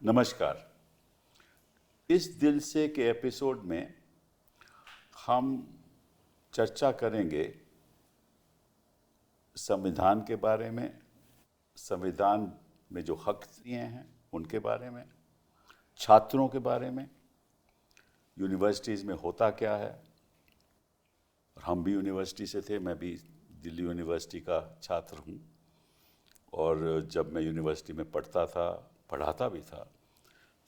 नमस्कार। इस दिल से के एपिसोड में हम चर्चा करेंगे संविधान के बारे में, संविधान में जो हक दिए हैं उनके बारे में, छात्रों के बारे में, यूनिवर्सिटीज़ में होता क्या है। और हम भी यूनिवर्सिटी से थे, मैं भी दिल्ली यूनिवर्सिटी का छात्र हूँ और जब मैं यूनिवर्सिटी में पढ़ता था, पढ़ाता भी था,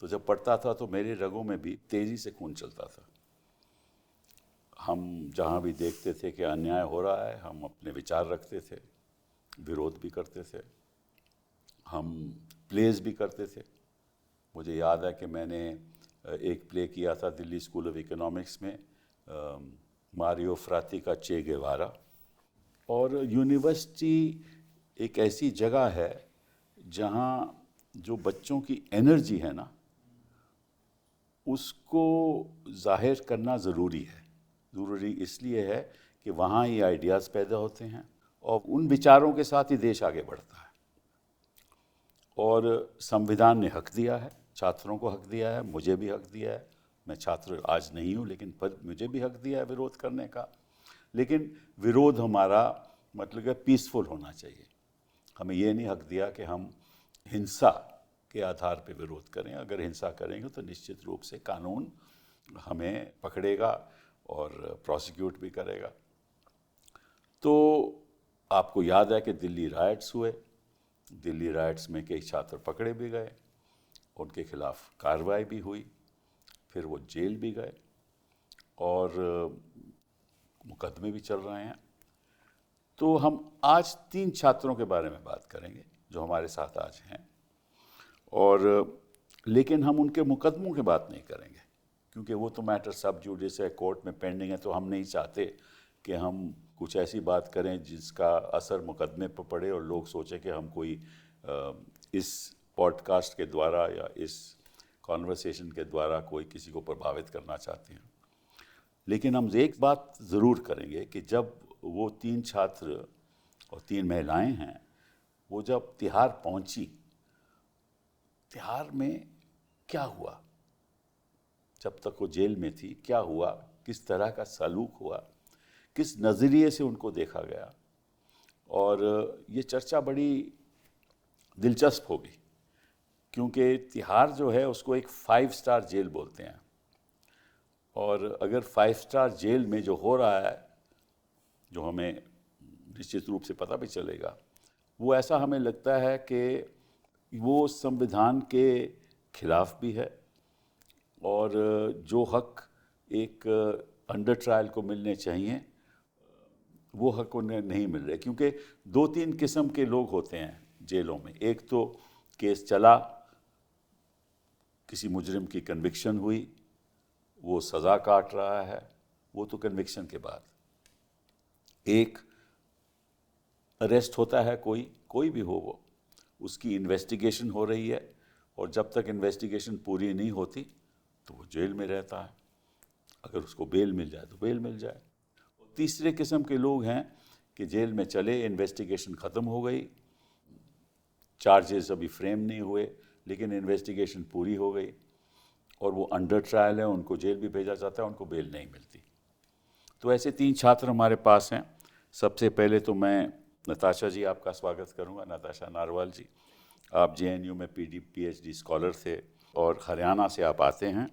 तो जब पढ़ता था तो मेरे रगों में भी तेज़ी से खून चलता था। हम जहाँ भी देखते थे कि अन्याय हो रहा है, हम अपने विचार रखते थे, विरोध भी करते थे, हम प्लेज भी करते थे। मुझे याद है कि मैंने एक प्ले किया था दिल्ली स्कूल ऑफ इकोनॉमिक्स में, मारियो फ्राती का चे गेवारा। और यूनिवर्सिटी एक ऐसी जगह है जहाँ जो बच्चों की एनर्जी है ना, उसको जाहिर करना ज़रूरी है। ज़रूरी इसलिए है कि वहाँ ये आइडियाज़ पैदा होते हैं और उन विचारों के साथ ही देश आगे बढ़ता है। और संविधान ने हक दिया है, छात्रों को हक दिया है, मुझे भी हक दिया है। मैं छात्र आज नहीं हूँ, लेकिन पर मुझे भी हक दिया है विरोध करने का। लेकिन विरोध हमारा मतलब कि पीसफुल होना चाहिए। हमें ये नहीं हक दिया कि हम हिंसा के आधार पर विरोध करें। अगर हिंसा करेंगे तो निश्चित रूप से कानून हमें पकड़ेगा और प्रोसिक्यूट भी करेगा। तो आपको याद है कि दिल्ली राइट्स हुए, दिल्ली राइट्स में कई छात्र पकड़े भी गए, उनके खिलाफ कार्रवाई भी हुई, फिर वो जेल भी गए और मुकदमे भी चल रहे हैं। तो हम आज 3 छात्रों के बारे में बात करेंगे जो हमारे साथ आज हैं, और लेकिन हम उनके मुकदमों की बात नहीं करेंगे क्योंकि वो तो मैटर सब जुडिस है, कोर्ट में पेंडिंग है। तो हम नहीं चाहते कि हम कुछ ऐसी बात करें जिसका असर मुकदमे पर पड़े और लोग सोचें कि हम कोई इस पॉडकास्ट के द्वारा या इस कॉन्वर्सेशन के द्वारा कोई किसी को प्रभावित करना चाहते हैं। लेकिन हम एक बात ज़रूर करेंगे कि जब वो 3 छात्र और 3 महिलाएं हैं, वो जब तिहाड़ पहुंची, तिहाड़ में क्या हुआ, जब तक वो जेल में थी क्या हुआ, किस तरह का सलूक हुआ, किस नज़रिए से उनको देखा गया। और ये चर्चा बड़ी दिलचस्प होगी क्योंकि तिहाड़ जो है उसको एक 5 स्टार जेल बोलते हैं। और अगर 5 स्टार जेल में जो हो रहा है, जो हमें निश्चित रूप से पता भी चलेगा, वो ऐसा हमें लगता है कि वो संविधान के खिलाफ भी है और जो हक एक अंडर ट्रायल को मिलने चाहिए वो हक उन्हें नहीं मिल रहे। क्योंकि 2-3 किस्म के लोग होते हैं जेलों में। एक तो केस चला, किसी मुजरिम की कन्विक्शन हुई, वो सज़ा काट रहा है, वो तो कन्विक्शन के बाद। एक अरेस्ट होता है, कोई भी हो, वो उसकी इन्वेस्टिगेशन हो रही है और जब तक इन्वेस्टिगेशन पूरी नहीं होती तो वो जेल में रहता है। अगर उसको बेल मिल जाए तो बेल मिल जाए। और तीसरे किस्म के लोग हैं कि जेल में चले, इन्वेस्टिगेशन ख़त्म हो गई, चार्जेस अभी फ्रेम नहीं हुए, लेकिन इन्वेस्टिगेशन पूरी हो गई और वो अंडर ट्रायल है, उनको जेल भी भेजा जाता है, उनको बेल नहीं मिलती। तो ऐसे 3 छात्र हमारे पास हैं। सबसे पहले तो मैं नताशा जी आपका स्वागत करूंगा। नताशा नारवाल जी, आप जेएनयू में पीएचडी स्कॉलर थे और हरियाणा से आप आते हैं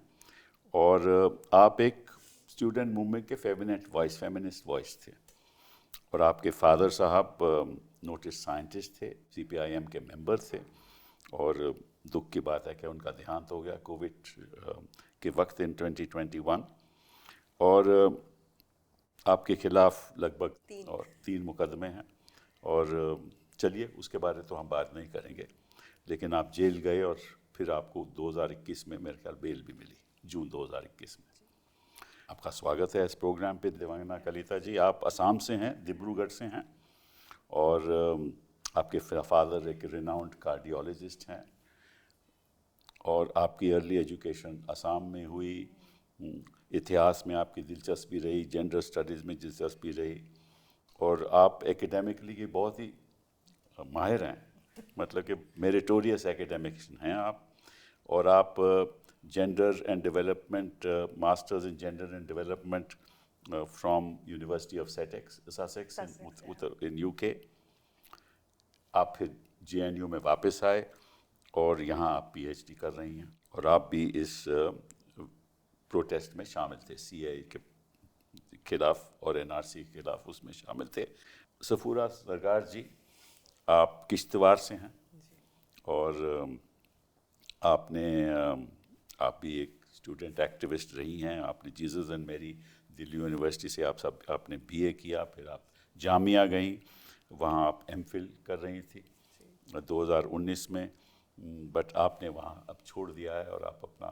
और आप एक स्टूडेंट मूवमेंट के फेमिनिस्ट वॉइस थे। और आपके फादर साहब नोटिस साइंटिस्ट थे, सीपीआईएम के मेंबर थे और दुख की बात है कि उनका देहांत हो गया कोविड के वक्त इन 2021। और आपके खिलाफ लगभग 3 मुकदमे हैं और चलिए उसके बारे तो हम बात नहीं करेंगे। लेकिन आप जेल गए और फिर आपको 2021 में मेरे ख्याल बेल भी मिली, जून 2021 में। आपका स्वागत है इस प्रोग्राम पे। देवांगना कलिता जी, आप असम से हैं, डिब्रूगढ़ से हैं और आपके फादर एक रिनाउंड कार्डियोलॉजिस्ट हैं और आपकी अर्ली एजुकेशन असम में हुई। इतिहास में आपकी दिलचस्पी रही, जेंडर स्टडीज़ में दिलचस्पी रही और आप एकेडमिकली की बहुत ही माहिर हैं, मतलब कि मेरिटोरियस एकेडमिक्स हैं आप। और आप gender and development, masters in gender and development from university of Sussex in UK. आप फिर JNU में वापस आए और यहाँ आप PhD कर रही हैं, और आप भी इस प्रोटेस्ट में शामिल थे, CAA के खिलाफ और NRC के खिलाफ उसमें शामिल थे। सफूरा सरकार जी, आप किश्तवाड़ से हैं और आप भी एक स्टूडेंट एक्टिविस्ट रही हैं। आपने Jesus and Mary Delhi university से आपने BA किया, फिर आप जामिया गई, वहाँ आप MPhil कर रही थी 2019 में, बट आपने वहाँ अब छोड़ दिया है और आप अपना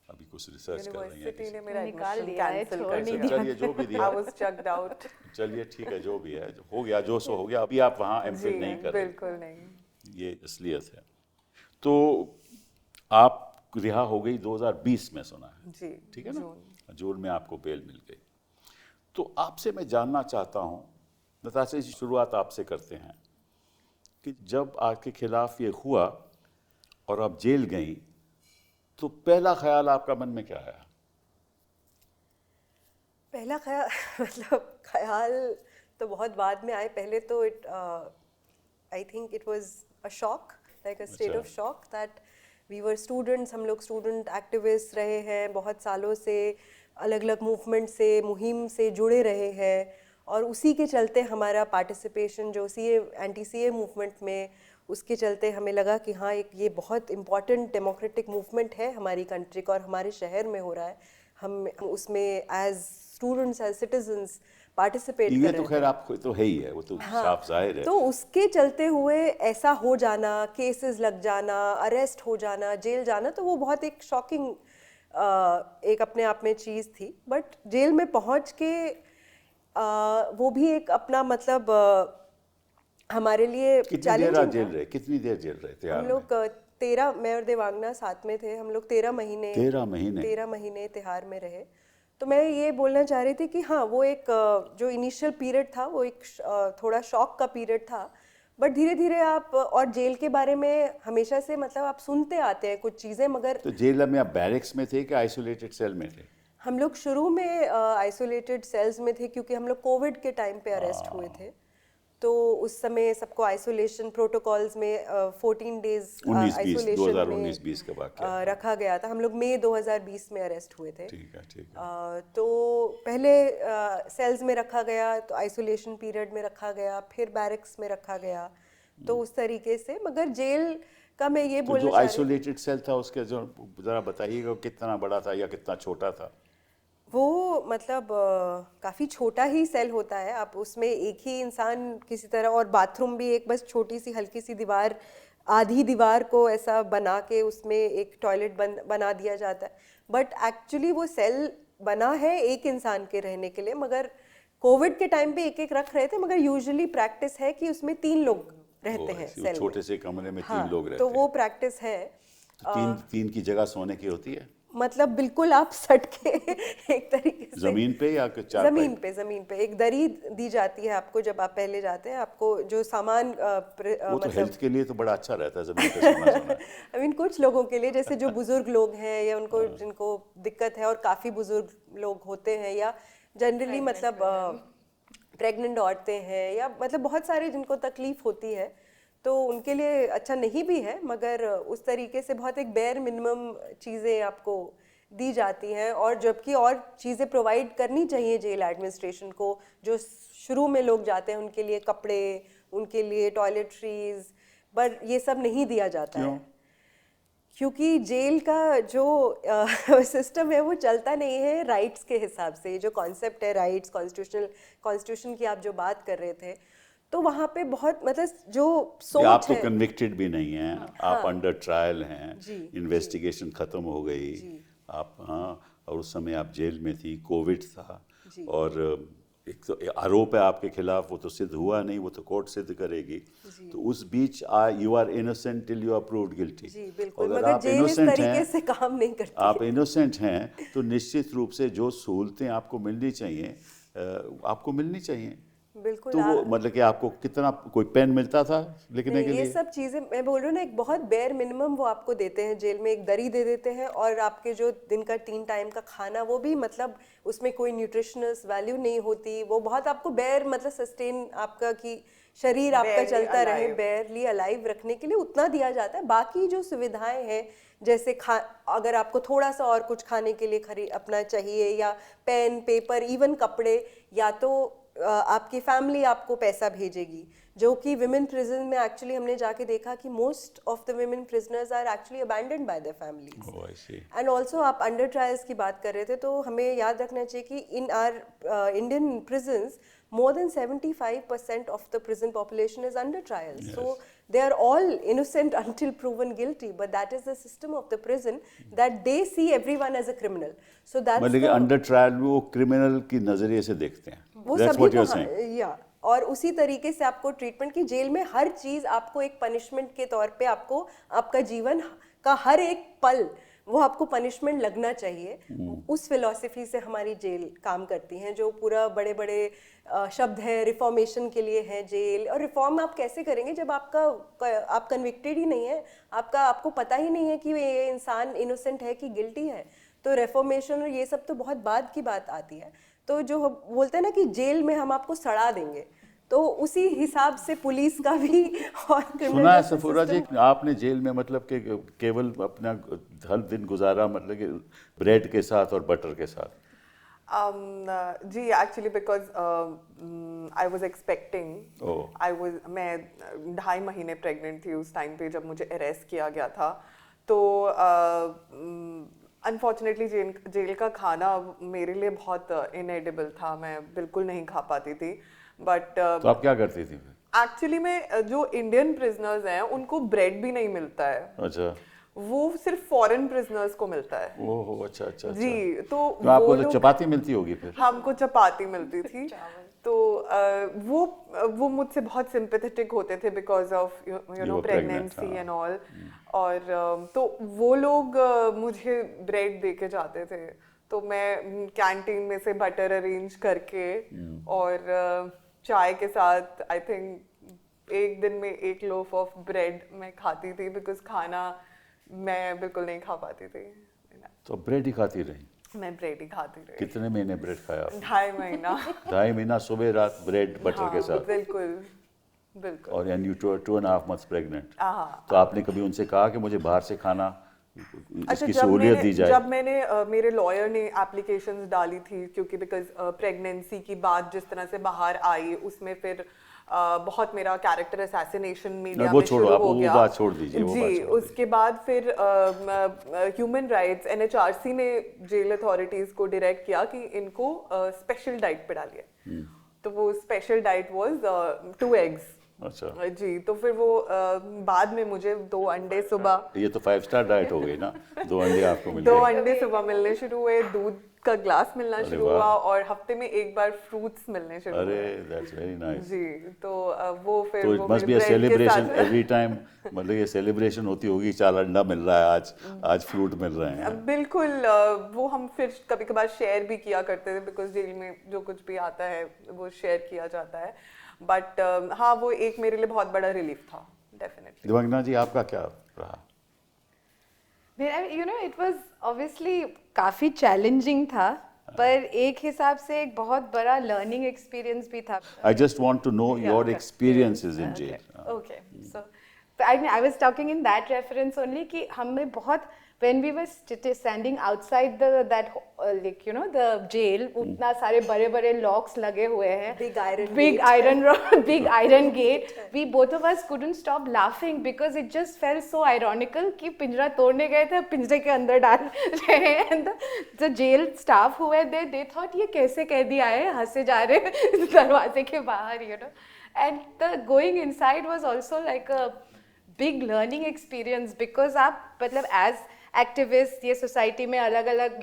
अभी कुछ रिसर्च कर रही हैं। यूनिवर्सिटी ने मेरा निकाल एडमिशन दिया है, कैंसिल छोड़ कर नहीं दिया। चलिए जो भी दिया, I was chucked out। चलिए ठीक है, जो भी है हो गया, जो सो हो गया। अभी आप वहाँ MPhil जी, नहीं कर रहे, बिल्कुल नहीं। ये असलियत है। तो आप रिहा हो गई 2020 में, सुना है, जी, ठीक है ना? जून में आपको बेल मिल गई। तो आपसे मैं जानना चाहता हूँ, नताशा जी, शुरुआत आपसे करते हैं कि जब आपके खिलाफ ये हुआ और आप जेल गई, तो पहला ख्याल आपका मन में क्या आया? पहला ख्याल मतलब ख्याल तो बहुत बाद में आए। पहले तो I think it was a shock, like a state of shock that we were students. हम लोग स्टूडेंट एक्टिविस्ट रहे हैं बहुत सालों से, अलग अलग मूवमेंट से, मुहिम से जुड़े रहे हैं, और उसी के चलते हमारा पार्टिसिपेशन जो एंटी CAA मूवमेंट में, उसके चलते हमें लगा कि हाँ, एक ये बहुत इम्पॉर्टेंट डेमोक्रेटिक मूवमेंट है हमारी कंट्री का और हमारे शहर में हो रहा है। हम उसमें as students, as citizens participate कर रहे ये तो खैर आपको तो है ही है, वो तो साफ जाहिर है। तो उसके चलते हुए ऐसा हो जाना, केसेस लग जाना, अरेस्ट हो जाना, जेल जाना, तो वो बहुत एक शॉकिंग एक अपने आप में चीज़ थी। बट जेल में पहुंच के वो भी एक अपना मतलब हमारे लिए चैलेंजिंग। कितनी देर जेल रहे थे? हम लोग 13, मैं और देवांगना साथ में थे, हम लोग 13 महीने तिहाड़ में रहे। तो मैं ये बोलना चाह रही थी कि हाँ, वो एक जो इनिशियल पीरियड था वो एक थोड़ा शॉक का पीरियड था, बट धीरे धीरे आप, और जेल के बारे में हमेशा से मतलब आप सुनते आते हैं कुछ चीज़ें, मगर तो जेल में आप बैरिक्स में थे कि आइसोलेटेड सेल में थे? हम लोग शुरू में आइसोलेटेड सेल्स में थे, क्योंकि हम लोग कोविड के टाइम पे अरेस्ट हुए थे। तो उस समय सबको आइसोलेशन प्रोटोकॉल्स में 14 डेज आइसोलेशन 2019-20 का वाकया रखा गया था। हम लोग मई 2020 में अरेस्ट हुए थे। ठीक है। तो पहले सेल्स में रखा गया, तो आइसोलेशन पीरियड में रखा गया, फिर बैरक्स में रखा गया, तो उस तरीके से। मगर जेल का मैं ये बोलना जो आइसोलेटेड सेल था उसके जो जरा बताइएगा, कितना बड़ा था या कितना छोटा था? वो मतलब काफ़ी छोटा ही सेल होता है। आप उसमें एक ही इंसान किसी तरह, और बाथरूम भी एक बस छोटी सी हल्की सी दीवार, आधी दीवार को ऐसा बना के उसमें एक टॉयलेट बना दिया जाता है। बट एक्चुअली वो सेल बना है एक इंसान के रहने के लिए, मगर कोविड के टाइम पे एक एक रख रहे थे, मगर यूजुअली प्रैक्टिस है कि उसमें 3 लोग रहते हैं सेल में। छोटे से कमरे में 3 लोग रहते तो हैं। वो प्रैक्टिस है। तो तीन की जगह सोने की होती है? मतलब बिल्कुल आप सट के एक तरीके से जमीन पे या चारपाई? जमीन पे एक दरी दी जाती है आपको जब आप पहले जाते हैं। आपको जो सामान वो तो हेल्थ के लिए तो बड़ा अच्छा रहता है जमीन पे सोना। आई मीन कुछ लोगों के लिए, जैसे जो बुजुर्ग लोग हैं या उनको जिनको दिक्कत है, और काफ़ी बुजुर्ग लोग होते हैं, या जनरली मतलब प्रेग्नेंट औरतें हैं, या मतलब बहुत सारे जिनको तकलीफ होती है, तो उनके लिए अच्छा नहीं भी है। मगर उस तरीके से बहुत एक बेयर मिनिमम चीज़ें आपको दी जाती हैं, और जबकि और चीज़ें प्रोवाइड करनी चाहिए जेल एडमिनिस्ट्रेशन को। जो शुरू में लोग जाते हैं उनके लिए कपड़े, उनके लिए टॉयलेटरीज, पर ये सब नहीं दिया जाता है, क्योंकि जेल का जो सिस्टम है वो चलता नहीं है राइट्स के हिसाब से। जो कॉन्सेप्ट है राइट्स, कॉन्स्टिट्यूशन की आप जो बात कर रहे थे, तो वहाँ पे बहुत मतलब जो सोच है। आप तो कन्विक्टेड भी नहीं हैं, आप अंडर ट्रायल हैं, इन्वेस्टिगेशन खत्म हो गई, आप और उस समय आप जेल में थी, कोविड था, और एक तो आरोप है आपके खिलाफ, वो तो सिद्ध हुआ नहीं, वो तो कोर्ट सिद्ध करेगी। तो उस बीच you are innocent till you are proved guilty. अगर आप इनोसेंट हैं, से काम नहीं करती। आप इनोसेंट हैं तो निश्चित रूप से जो सहूलतें आपको मिलनी चाहिए आपको मिलनी चाहिए। बिल्कुल तो वो मतलब कि आपको कितना कोई पेन मिलता था लिखने के ये लिए? सब चीजें मैं बोल रही हूँ ना, एक बहुत बेयर मिनिमम वो आपको देते हैं जेल में, एक दरी दे देते हैं, और आपके जो दिन का 3 टाइम का खाना, वो भी मतलब उसमें कोई न्यूट्रिशनस वैल्यू नहीं होती, वो बहुत आपको बेयर मतलब सस्टेन आपका कि शरीर आपका Barely चलता रहे, alive. बेयरली अलाइव रखने के लिए उतना दिया जाता है। बाकी जो सुविधाएं हैं, जैसे अगर आपको थोड़ा सा और कुछ खाने के लिए खरीद अपना चाहिए, या पेन पेपर, इवन कपड़े, या तो आपकी फैमिली आपको पैसा भेजेगी, जो कि विमेन प्रिजन में एक्चुअली हमने जाके देखा कि most of the women prisoners are actually abandoned by their families. Oh, I see. And also आप अंडर ट्रायल्स की बात कर रहे थे, तो हमें याद रखना चाहिए कि इन are Indian prisons more than 75% of the prison population is under trial. Yes. So they are all innocent until proven guilty, but that is the system of the prison, that they see everyone as a criminal. So that's मतलब कि under trial में वो criminal की नजरिए से देखते हैं। वो That's सभी what को you're saying. या और उसी तरीके से आपको ट्रीटमेंट की, जेल में हर चीज आपको एक पनिशमेंट के तौर पे, आपको आपका जीवन का हर एक पल वो आपको पनिशमेंट लगना चाहिए। उस फिलॉसफी से हमारी जेल काम करती हैं, जो पूरा बड़े बड़े शब्द है रिफॉर्मेशन के लिए है जेल। और रिफॉर्म आप कैसे करेंगे जब आप कन्विक्टेड ही नहीं है, आपको पता ही नहीं है कि ये इंसान इनोसेंट है कि गिल्टी है। तो रिफॉर्मेशन और ये सब तो बहुत बाद की बात आती है। तो जो बोलते हैं ना कि जेल में हम आपको सड़ा देंगे, तो उसी हिसाब से पुलिस का भी और सुना है सफूरा जी, आपने जेल में मतलब कि केवल अपना हर दिन गुजारा मतलब कि ब्रेड के साथ और बटर के साथ? जी actually because I was expecting, मैं 2.5 महीने प्रेग्नेंट थी उस टाइम पे जब मुझे अरेस्ट किया गया था। तो अनफॉर्चुनेटली जेल का खाना मेरे लिए बहुत इनएडिबल था, मैं बिल्कुल नहीं खा पाती थी। बट तो आप क्या करती थी फिर? एक्चुअली में जो इंडियन प्रिजनर्स हैं उनको ब्रेड भी नहीं मिलता है। अच्छा, वो सिर्फ फॉरेन प्रिजनर्स को मिलता है। ओहो, अच्छा। जी, तो आपको तो चपाती मिलती होगी फिर? हमको चपाती मिलती थी। तो वो मुझसे बहुत सिंपैथेटिक होते थे because of you know pregnancy and all. और तो वो लोग मुझे ब्रेड दे के जाते थे, तो मैं कैंटीन में से बटर अरेंज करके और चाय के साथ आई थिंक एक दिन में 1 लोफ ऑफ ब्रेड मैं खाती थी, बिकॉज खाना मैं बिल्कुल नहीं खा पाती थी। तो ब्रेड ही खाती रही? मैं ब्रेड ही खाती रही। कितने महीने ब्रेड खाया आपने? 2.5 महीना। 2.5 महीना सुबह रात ब्रेड बटर के साथ? बिल्कुल। और यानी 2.5 months प्रेग्नेंट। हाँ। तो आपने कभी उनसे कहा कि मुझे बाहर से खाना अच्छा, इसकी सहूलियत दी जाए? जब मैंने मेरे लॉयर ने एप्लीकेशंस डाली थी, क्योंकि बिकॉज प्रेगनेंसी की बात जिस तरह से बाहर आई, उसमें फिर बहुत मेरा कैरेक्टर असैसिनेशन मीडिया में शुरू हो गया। वो बात छोड़ दीजिए। जी, उसके बाद फिर ह्यूमन राइट्स NHRC ने जेल अथॉरिटीज को डायरेक्ट किया कि इनको स्पेशल डाइट पे डालिए। तो वो स्पेशल डाइट वाज 2 eggs। अच्छा जी, तो फिर वो बाद में मुझे 2 अंडे सुबह, ये तो 5 स्टार डाइट हो गई ना। 2 अंडे आपको मिल 2 गए। अंडे सुबह मिलने शुरू हुए, दूध का ग्लास मिलना शुरू हुआ, और हफ्ते में 1 बार फ्रूट्स मिलने शुरू हुए। अरे दैट्स वेरी नाइस। जी, तो वो फिर तो वो इट मस्ट बी अ मेरे ब्रेड के सेलिब्रेशन साथ एवरी टाइम। मतलब ये सेलिब्रेशन होती होगी, 4 अंडा मिल रहा है आज फ्रूट मिल रहे हैं। बिल्कुल। वो हम फिर कभी कभार शेयर भी किया करते थे, बिकॉज जेल में जो कुछ भी आता है वो शेयर किया जाता है। बट हाँ, वो एक मेरे लिए बहुत बड़ा रिलीफ था, डेफिनेटली। दिवंगना जी, आपका क्या रहा? इट वाज ऑब्वियसली काफी चैलेंजिंग था, पर एक हिसाब से एक बहुत बड़ा लर्निंग एक्सपीरियंस भी था। I just want to know your experiences in jail. Okay, so I was talking in that reference only कि हमें बहुत, when we were standing outside that the jail, उतना सारे बड़े बड़े locks लगे हुए हैं, big iron gate, we both of us couldn't stop laughing because it just felt so ironical कि पिंजरा तोड़ने गए थे, पिंजरे के अंदर डाल रहे हैं, and the jail staff who were there, they thought ये कैसे कैदी आए, हंसे जा रहे दरवाजे के बाहर, and the going inside was also like a big learning experience, because आप मतलब as activists, ये society में अलग अलग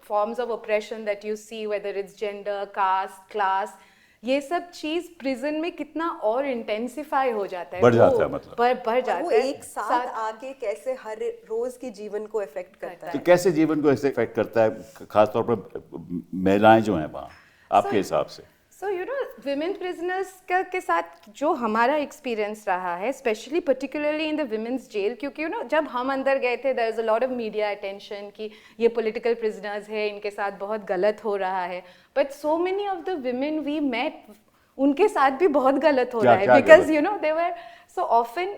forms of oppression that you see, whether it's gender, caste, class, ये सब चीज प्रिजन में कितना और इंटेंसिफाई हो जाता है, बढ़ जाता है, मतलब बढ़ जाता है। वो एक साथ आके कैसे हर रोज के जीवन को इफेक्ट करता है। तो कैसे जीवन को ऐसे इफेक्ट करता है, खासतौर पर महिलाएं जो हैं वहाँ, आपके हिसाब से? So you know women prisoners के साथ जो हमारा एक्सपीरियंस रहा है, specially particularly in the women's jail, क्योंकि यू नो जब हम अंदर गए थे there is a lot of media attention कि ये पॉलिटिकल प्रिजनर्स है, इनके साथ बहुत गलत हो रहा है, but so many of the women we met, उनके साथ भी बहुत गलत हो रहा है, because you know they were so often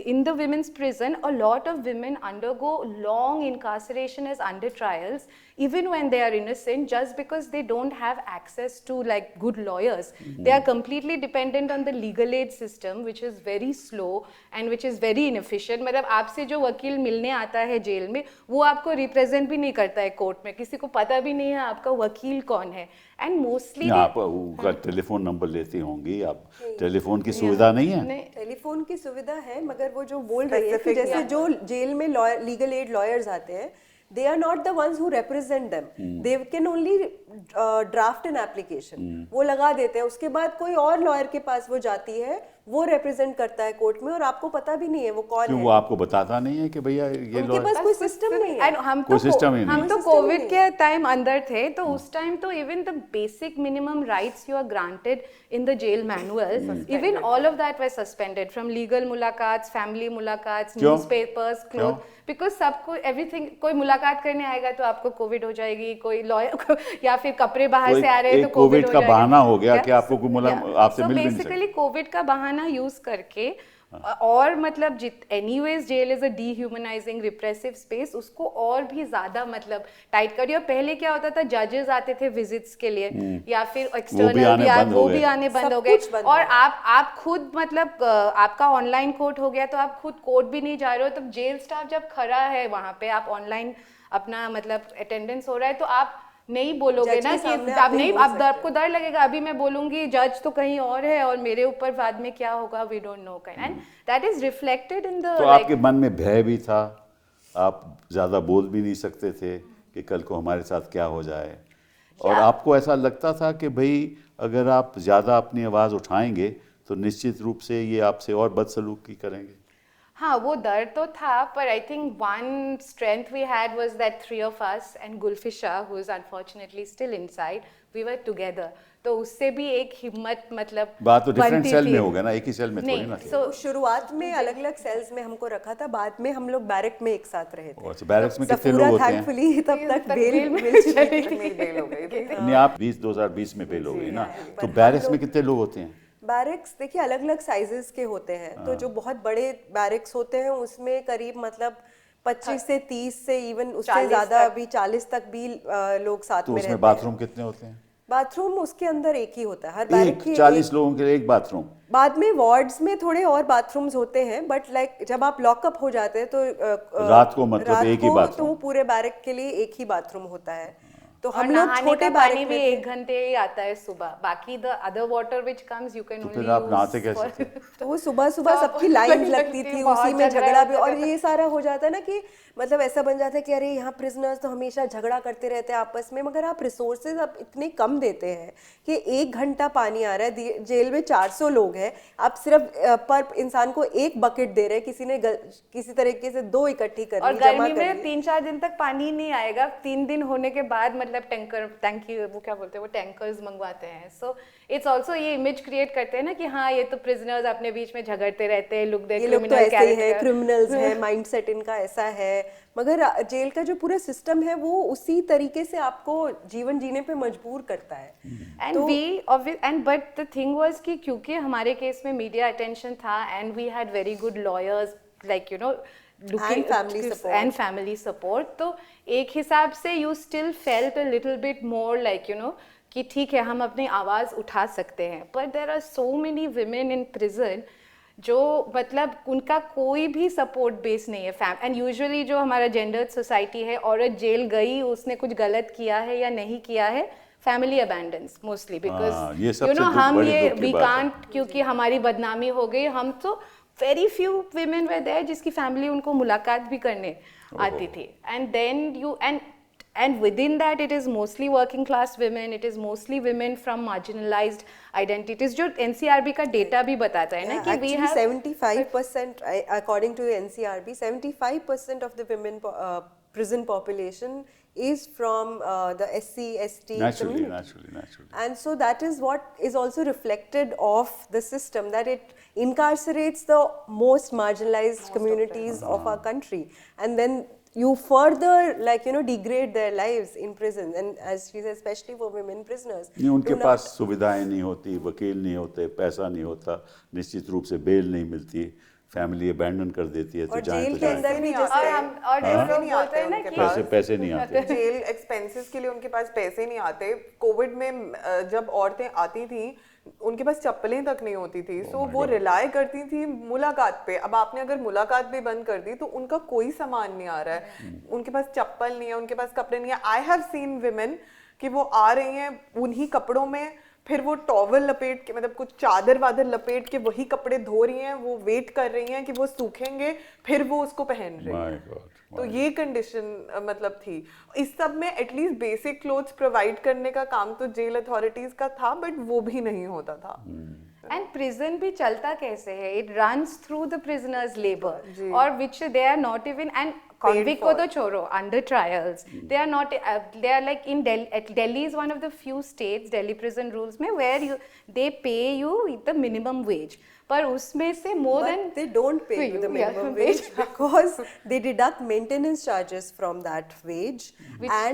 in the women's prison a lot of women undergo long incarceration as under trials even when they are innocent, just because they don't have access to like good lawyers. They are completely dependent on the legal aid system, which is very slow and which is very inefficient. मतलब आपसे जो वकील मिलने आता है jail में, वो आपको रिप्रेजेंट भी नहीं करता है कोर्ट में, किसी को पता भी नहीं है आपका वकील कौन है, एंड मोस्टली आप उसका टेलीफोन नंबर लेती होंगी, आप टेलीफोन की सुविधा नहीं है? टेलीफोन की सुविधा है, मगर वो जो बोल रही है कि जैसे जो जेल में लीगल एड लॉयर्स आते हैं, they are not the ones who represent them. They can only draft an application. वो लगा देते हैं, उसके बाद कोई और लॉयर के पास वो जाती है, वो रिप्रेजेंट करता है कोर्ट में, और आपको पता भी नहीं है वो कौन है। वो आपको बताता नहीं है कि भैया ये उनके पास कोई सिस्टम नहीं है। हम तो कोविड के टाइम अंदर थे, तो उस टाइम तो even the basic minimum rights you are granted in the jail manual, even all of that were suspended, from legal मुलाकात, फैमिली मुलाकात, न्यूज़पेपर्स, क्लोथ, बिकॉज सबको एवरीथिंग, कोई मुलाकात करने आएगा तो आपको कोविड हो जाएगी, कोई लॉयर या फिर कपड़े बाहर से आ रहे हैं तो कोविड का बहाना हो गया कि आपको कोई आपसे मिल भी नहीं सकता। बेसिकली कोविड का बहाना यूज करके, और मतलब anyways jail is a dehumanising repressive space, उसको और भी ज्यादा मतलब टाइट कर दिया। पहले क्या होता था, जजेस आते थे विजिट्स के लिए या फिर एक्सटर्नल, वो भी आने बंद हो गए, और आप खुद मतलब आपका ऑनलाइन कोर्ट हो गया, तो आप खुद कोर्ट भी नहीं जा रहे हो, तो जेल स्टाफ जब खड़ा है वहां पे, आप ऑनलाइन अपना मतलब अटेंडेंस हो रहा है, तो आप नहीं बोलोगे ना कि आप नहीं, आपको डर लगेगा, अभी मैं बोलूंगी जज तो कहीं और है और मेरे ऊपर बाद में क्या होगा, we don't know, and that is reflected in the. तो आपके मन में भय भी था, आप ज्यादा बोल भी नहीं सकते थे कि कल को हमारे साथ क्या हो जाए, और आपको ऐसा लगता था कि भाई अगर आप ज्यादा अपनी आवाज उठाएंगे तो निश्चित रूप से ये आपसे और बदसलूकी करेंगे। हाँ, वो डर तो था, पर I think one strength we had was that three of us and Gulfisha, who is unfortunately still inside, we were together, तो उससे भी एक हिम्मत मतलब बात तो डिफरेंट सेल में होगा ना, एक ही सेल में थोड़ी ना। तो शुरुआत में अलग अलग सेल्स में हमको रखा था, बाद में हम लोग बैरक में एक साथ रहे थे। अच्छा, बैरक्स में कितने लोग होते हैं? थैंकफुली तब तक बेल मिल चुकी थी। नहीं, आप 2020 में बेल हो गई ना, तो बैरक्स में कितने लोग होते हैं? बैरक्स देखिए अलग अलग साइजेस के होते हैं, तो जो बहुत बड़े बैरक्स होते हैं उसमें करीब मतलब 25 से 30 से इवन उससे ज्यादा, अभी 40 तक भी लोग साथ में रहते हैं। तो उसमें बाथरूम कितने होते हैं? बाथरूम उसके अंदर एक ही होता है, हर बैरक की 40 लोगों के लिए एक बाथरूम। बाद में वार्ड्स में थोड़े और बाथरूम्स होते हैं, बट लाइक जब आप लॉकअप हो जाते हैं तो रात को मतलब एक ही बाथरूम, तो पूरे बैरक के लिए एक ही बाथरूम होता है। तो हम लोग छोटे पानी भी 1 घंटे ही आता है सुबह, बाकी the other water which comes you can only. फिर आप नहाते कैसे थे? तो वो सुबह सबकी लाइन लगती थी, उसी में झगड़ा भी, और ये सारा हो जाता है ना कि मतलब ऐसा बन जाता है कि अरे यहाँ प्रिजनर्स तो हमेशा झगड़ा करते रहते हैं आपस में, मगर आप रिसोर्सेज आप इतने कम देते हैं कि 1 घंटा पानी आ रहा है, जेल में 400 लोग हैं, आप सिर्फ पर इंसान को 1 बकेट दे रहे हैं, किसी ने किसी तरीके से 2 इकट्ठी कर ली, और गर्मी में 3-4 दिन तक पानी नहीं आएगा, 3 दिन होने के बाद मतलब टैंकी वो क्या बोलते हैं, वो टैंकर्स मंगवाते हैं। सो इट्स ऑल्सो ये इमेज क्रिएट करते हैं ना कि हाँ ये तो प्रिजनर्स अपने बीच में झगड़ते रहते हैं, लोग तो ऐसे ही है, क्रिमिनल्स है, माइंडसेट इनका ऐसा है, मगर जेल का जो पूरा सिस्टम है वो उसी तरीके से आपको जीवन जीने पे मजबूर करता है। And but the thing was कि क्योंकि हमारे केस में मीडिया अटेंशन था and we had very good lawyers like you know and family support, तो एक हिसाब से you still felt a little bit more like you know कि ठीक है हम अपनी आवाज़ उठा सकते हैं, but there are so many women in prison जो मतलब उनका कोई भी सपोर्ट बेस नहीं है, एंड यूजुअली जो हमारा जेंडर्ड सोसाइटी है, औरत जेल गई उसने कुछ गलत किया है या नहीं किया है, family abandons mostly, because you know हम ये वी कांट, क्योंकि हमारी बदनामी हो गई, हम तो very few women were there जिसकी फैमिली उनको मुलाकात भी करने आती थी, and then you and within that it is mostly working class women, it is mostly women from marginalized identities, जो NCRB का डेटा भी बताता है ना कि we have 75% according to NCRB 75% of the women prison population is from the SC, ST Naturally, community. naturally. And so that is what is also reflected of the system, that it incarcerates the most marginalized communities of our country, and then you further, like, you know, degrade their lives in prison. And as she said, especially for women prisoners, नहीं, उनके do not- पास सुविधाएं नहीं होती, वकील नहीं होते, पैसा नहीं होता, निश्चित रूप से बेल नहीं मिलती, फैमिली अबैंडन कर देती है, तो और जाएं जेल तो के जाएं। अंदर भी नहीं जैसे और पैसे लोग नहीं बोलते आते हैं ना उनके कि पास। पैसे नहीं आते। जेल एक्सपेंसेस के लिए उनके पास पैसे नहीं आते। कोविड में जब औरतें आती थी उनके पास चप्पलें तक नहीं होती थी, सो वो रिलाय करती थी मुलाकात पे। अब आपने अगर मुलाकात भी बंद कर दी तो उनका कोई सामान नहीं आ रहा है, उनके पास चप्पल नहीं है, उनके पास कपड़े नहीं है। आई हैव सीन विमेन कि वो आ रही हैं उन्हीं कपड़ों में, फिर वो टॉवल लपेट के, मतलब कुछ चादर वादर लपेट के वही कपड़े धो रही हैं, वो वेट कर रही हैं कि वो सूखेंगे, फिर वो उसको पहन रही My हैं। God, तो ये कंडीशन मतलब थी। इस सब में एटलीस्ट बेसिक क्लोथ्स प्रोवाइड करने का काम तो जेल अथॉरिटीज का था, बट वो भी नहीं होता था। एंड प्रिजन भी चलता कैसे है, it runs through the prisoners labour, और which they are not even, and convict को तो छोड़ो, under trials they are not, they are like in Delhi is one of the few states, Delhi prison rules में, where you they pay you the minimum wage, पर उसमें से more than they don't pay you the minimum wage because they deduct maintenance charges from that wage,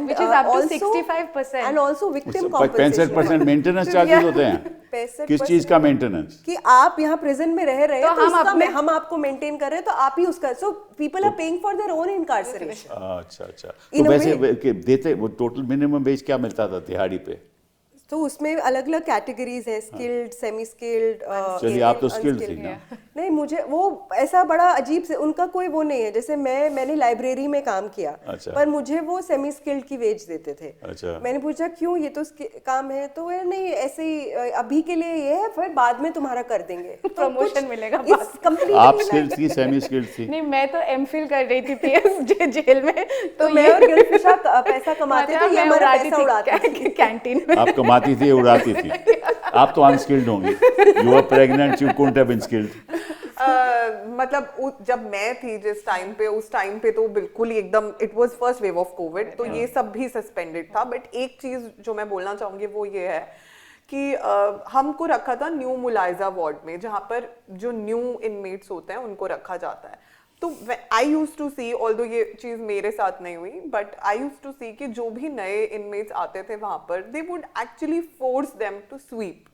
Which is up to 65%. and also victim 65% compensation maintenance charges होते हैं। 65% किस चीज का maintenance? कि आप यहाँ प्रिजन में रह रहे हैं तो तो हम उसका अपने- हम आपको मेंटेन कर रहे हैं, तो आप ही उसका, so people are paying for their own incarceration. अच्छा अच्छा, In तो a वैसे way- देते वो टोटल मिनिमम वेज क्या मिलता था तिहाड़ी पे? तो उसमें अलग अलग कैटेगरीज है, स्किल्ड, सेमी स्किल्ड। चलिए, आप तो skilled थी ना। नहीं, मुझे वो ऐसा बड़ा अजीब से, उनका कोई वो नहीं है। जैसे मैंने लाइब्रेरी में काम किया, अच्छा। पर मुझे वो सेमी स्किल्ड की वेज देते थे। अच्छा। मैंने पूछा क्यों, ये तो काम है, तो यार नहीं, ऐसे ही अभी के लिए ये है, फिर बाद में तुम्हारा कर देंगे, Promotion मिलेगा It's बाद completely आप like- स्किल्ड थी, सेमी स्किल्ड थी? नहीं, मैं तो एमफिल कर रही थी पीएस जेल में, तो मैं और गिलफिशा पैसा कमाते थे, ये हमारा पैसा उड़ाते थे कैंटीन में। आप कमाती थी, उड़ाती थी। आप तो अनस्किल्ड होंगी, you are pregnant, you couldn't have been skilled. मतलब जब मैं थी जिस टाइम पे, उस टाइम पे तो बिल्कुल ही एकदम, it was first wave of Covid, तो ये सब भी सस्पेंडेड था। बट एक चीज जो मैं बोलना चाहूंगी वो ये है कि हमको रखा था न्यू मुलाइजा वार्ड में, जहाँ पर जो न्यू इनमेट्स होते हैं उनको रखा जाता है। तो I use to see, although ये चीज मेरे साथ नहीं हुई, but I use to see कि जो भी नए इनमेट्स आते थे वहां पर, they would actually force them to sweep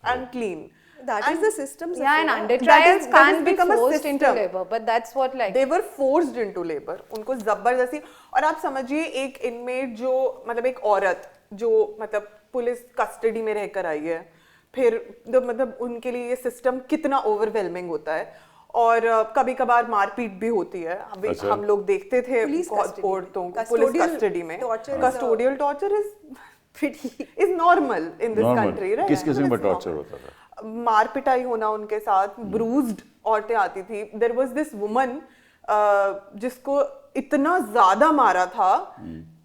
and clean. That is the system's Yeah, and affair. under That trials has can't be become a forced into system. labor, but that's what like They were forced into labor. उनको जबरदस्ती। और आप समझिए एक inmate जो, मतलब एक औरत जो मतलब पुलिस कस्टडी में रहकर आई है, फिर तो मतलब उनके लिए ये सिस्टम कितना ओवरवेलमिंग होता है। और कभी कभार मारपीट भी होती है। अच्छा। हम लोग देखते थे Police custody में। औरतों को पुलिस Custodial कस्टडी में। torture is a- custodial torture Pretty. Is normal in this normal country, right? किस किस्म का टॉर्चर होता था? मार पिटाई होना उनके साथ, ब्रूज्ड औरतें आती थी। देयर वाज दिस वुमन जिसको इतना ज्यादा मारा था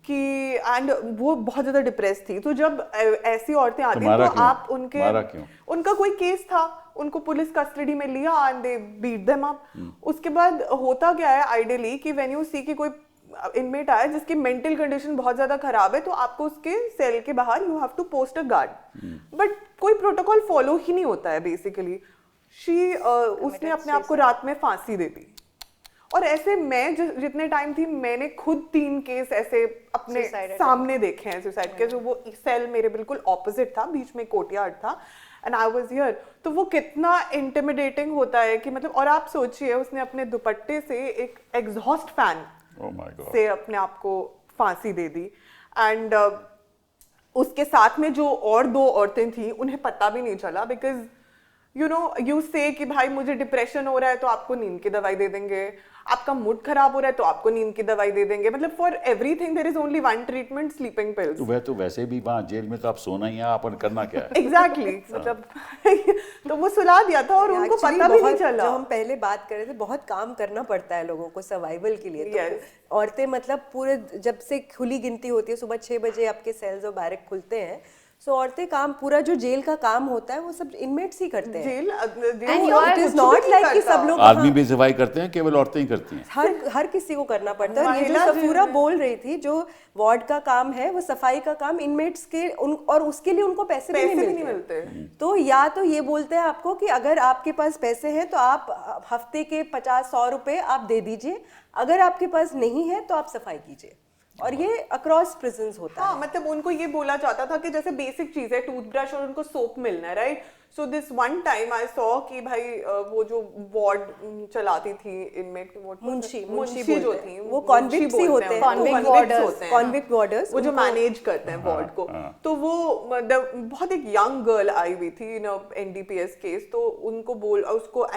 कि, एंड वो बहुत ज्यादा डिप्रेस थी। तो जब ऐसी औरतें आती हैं मारा तो क्यों? आप उनके, मारा क्यों? उनका कोई केस था, उनको पुलिस कस्टडी में लिया and they beat them up. उसके बाद होता क्या है आइडियली कि व्हेन यू सी कि कोई इनमेट आया जिसकी मेंटल कंडीशन बहुत ज्यादा खराब है, तो आपको उसके सेल के बाहर you have to post a guard. But कोई प्रोटोकॉल फॉलो ही नहीं होता है बेसिकली। उसने अपने आप को रात में फांसी दे दी। और ऐसे मैं जितने टाइम थी, मैंने खुद 3 केस ऐसे अपने सामने देखे हैं सुसाइड के। जो वो सेल मेरे बिल्कुल ऑपोजिट था, बीच में कोर्टयार्ड था एंड आई वाज हियर। तो वो कितना इंटिमिडेटिंग होता है कि मतलब, और आप सोचिए उसने अपने दुपट्टे से एक exhaust fan Oh my God. से अपने आप को फांसी दे दी। एंड उसके साथ में जो और 2 औरतें थी उन्हें पता भी नहीं चला, बिकॉज यू नो यू से कि भाई मुझे डिप्रेशन हो रहा है तो आपको नींद की दवाई दे देंगे, आपका मूड खराब हो रहा है तो आपको नींद की दवाई दे देंगे। मतलब for everything there is only one treatment, sleeping pills. तो वह तो वैसे भी वहाँ जेल में तो आप सोना ही है, अपन करना क्या है? एग्जैक्टली मतलब तो वो सुला दिया था और उनको Actually पता भी नहीं बहुत, चला। जो हम पहले बात कर रहे थे, बहुत काम करना पड़ता है लोगों को सर्वाइवल के लिए। Yes. तो औरतें मतलब पूरे, जब से खुली गिनती होती है, सुबह 6 बजे आपके सेल्स और बैरक खुलते हैं, सो औरतें काम, पूरा जो जेल का काम होता है वो सब इनमेट्स ही करते हैं। Jail And you are- it is not like कि सब लोग आदमी भी सफाई करते हैं, केवल औरतें ही करती हैं। हर किसी को करना पड़ता है। और ये जो महिला सफूरा बोल रही थी, जो वार्ड का काम है वो सफाई का काम इनमेट्स के और उसके लिए उनको पैसे भी नहीं मिलते। तो या तो ये बोलते हैं आपको कि अगर आपके पास पैसे हैं तो आप हफ्ते के 50-100 रुपए आप दे दीजिए, अगर आपके पास नहीं है तो आप सफाई कीजिए। और ये अक्रॉस प्रिजन्स होता हाँ, है। मतलब उनको ये बोला जाता था कि जैसे बेसिक चीज है टूथब्रश और उनको सोप मिलना है, right? So this one time I saw कि भाई वो जो वार्ड चलाती थी इनमेट, मुंशी जो थी वो कॉन्विक्ट्स ही होते हैं, Convict warders कॉन्विक्ट वार्डर्स, वो जो मैनेज करते हैं वार्ड को। तो वो मतलब बहुत एक यंग गर्ल आई हुई थी इन एनडीपीएस केस, तो उनको उसको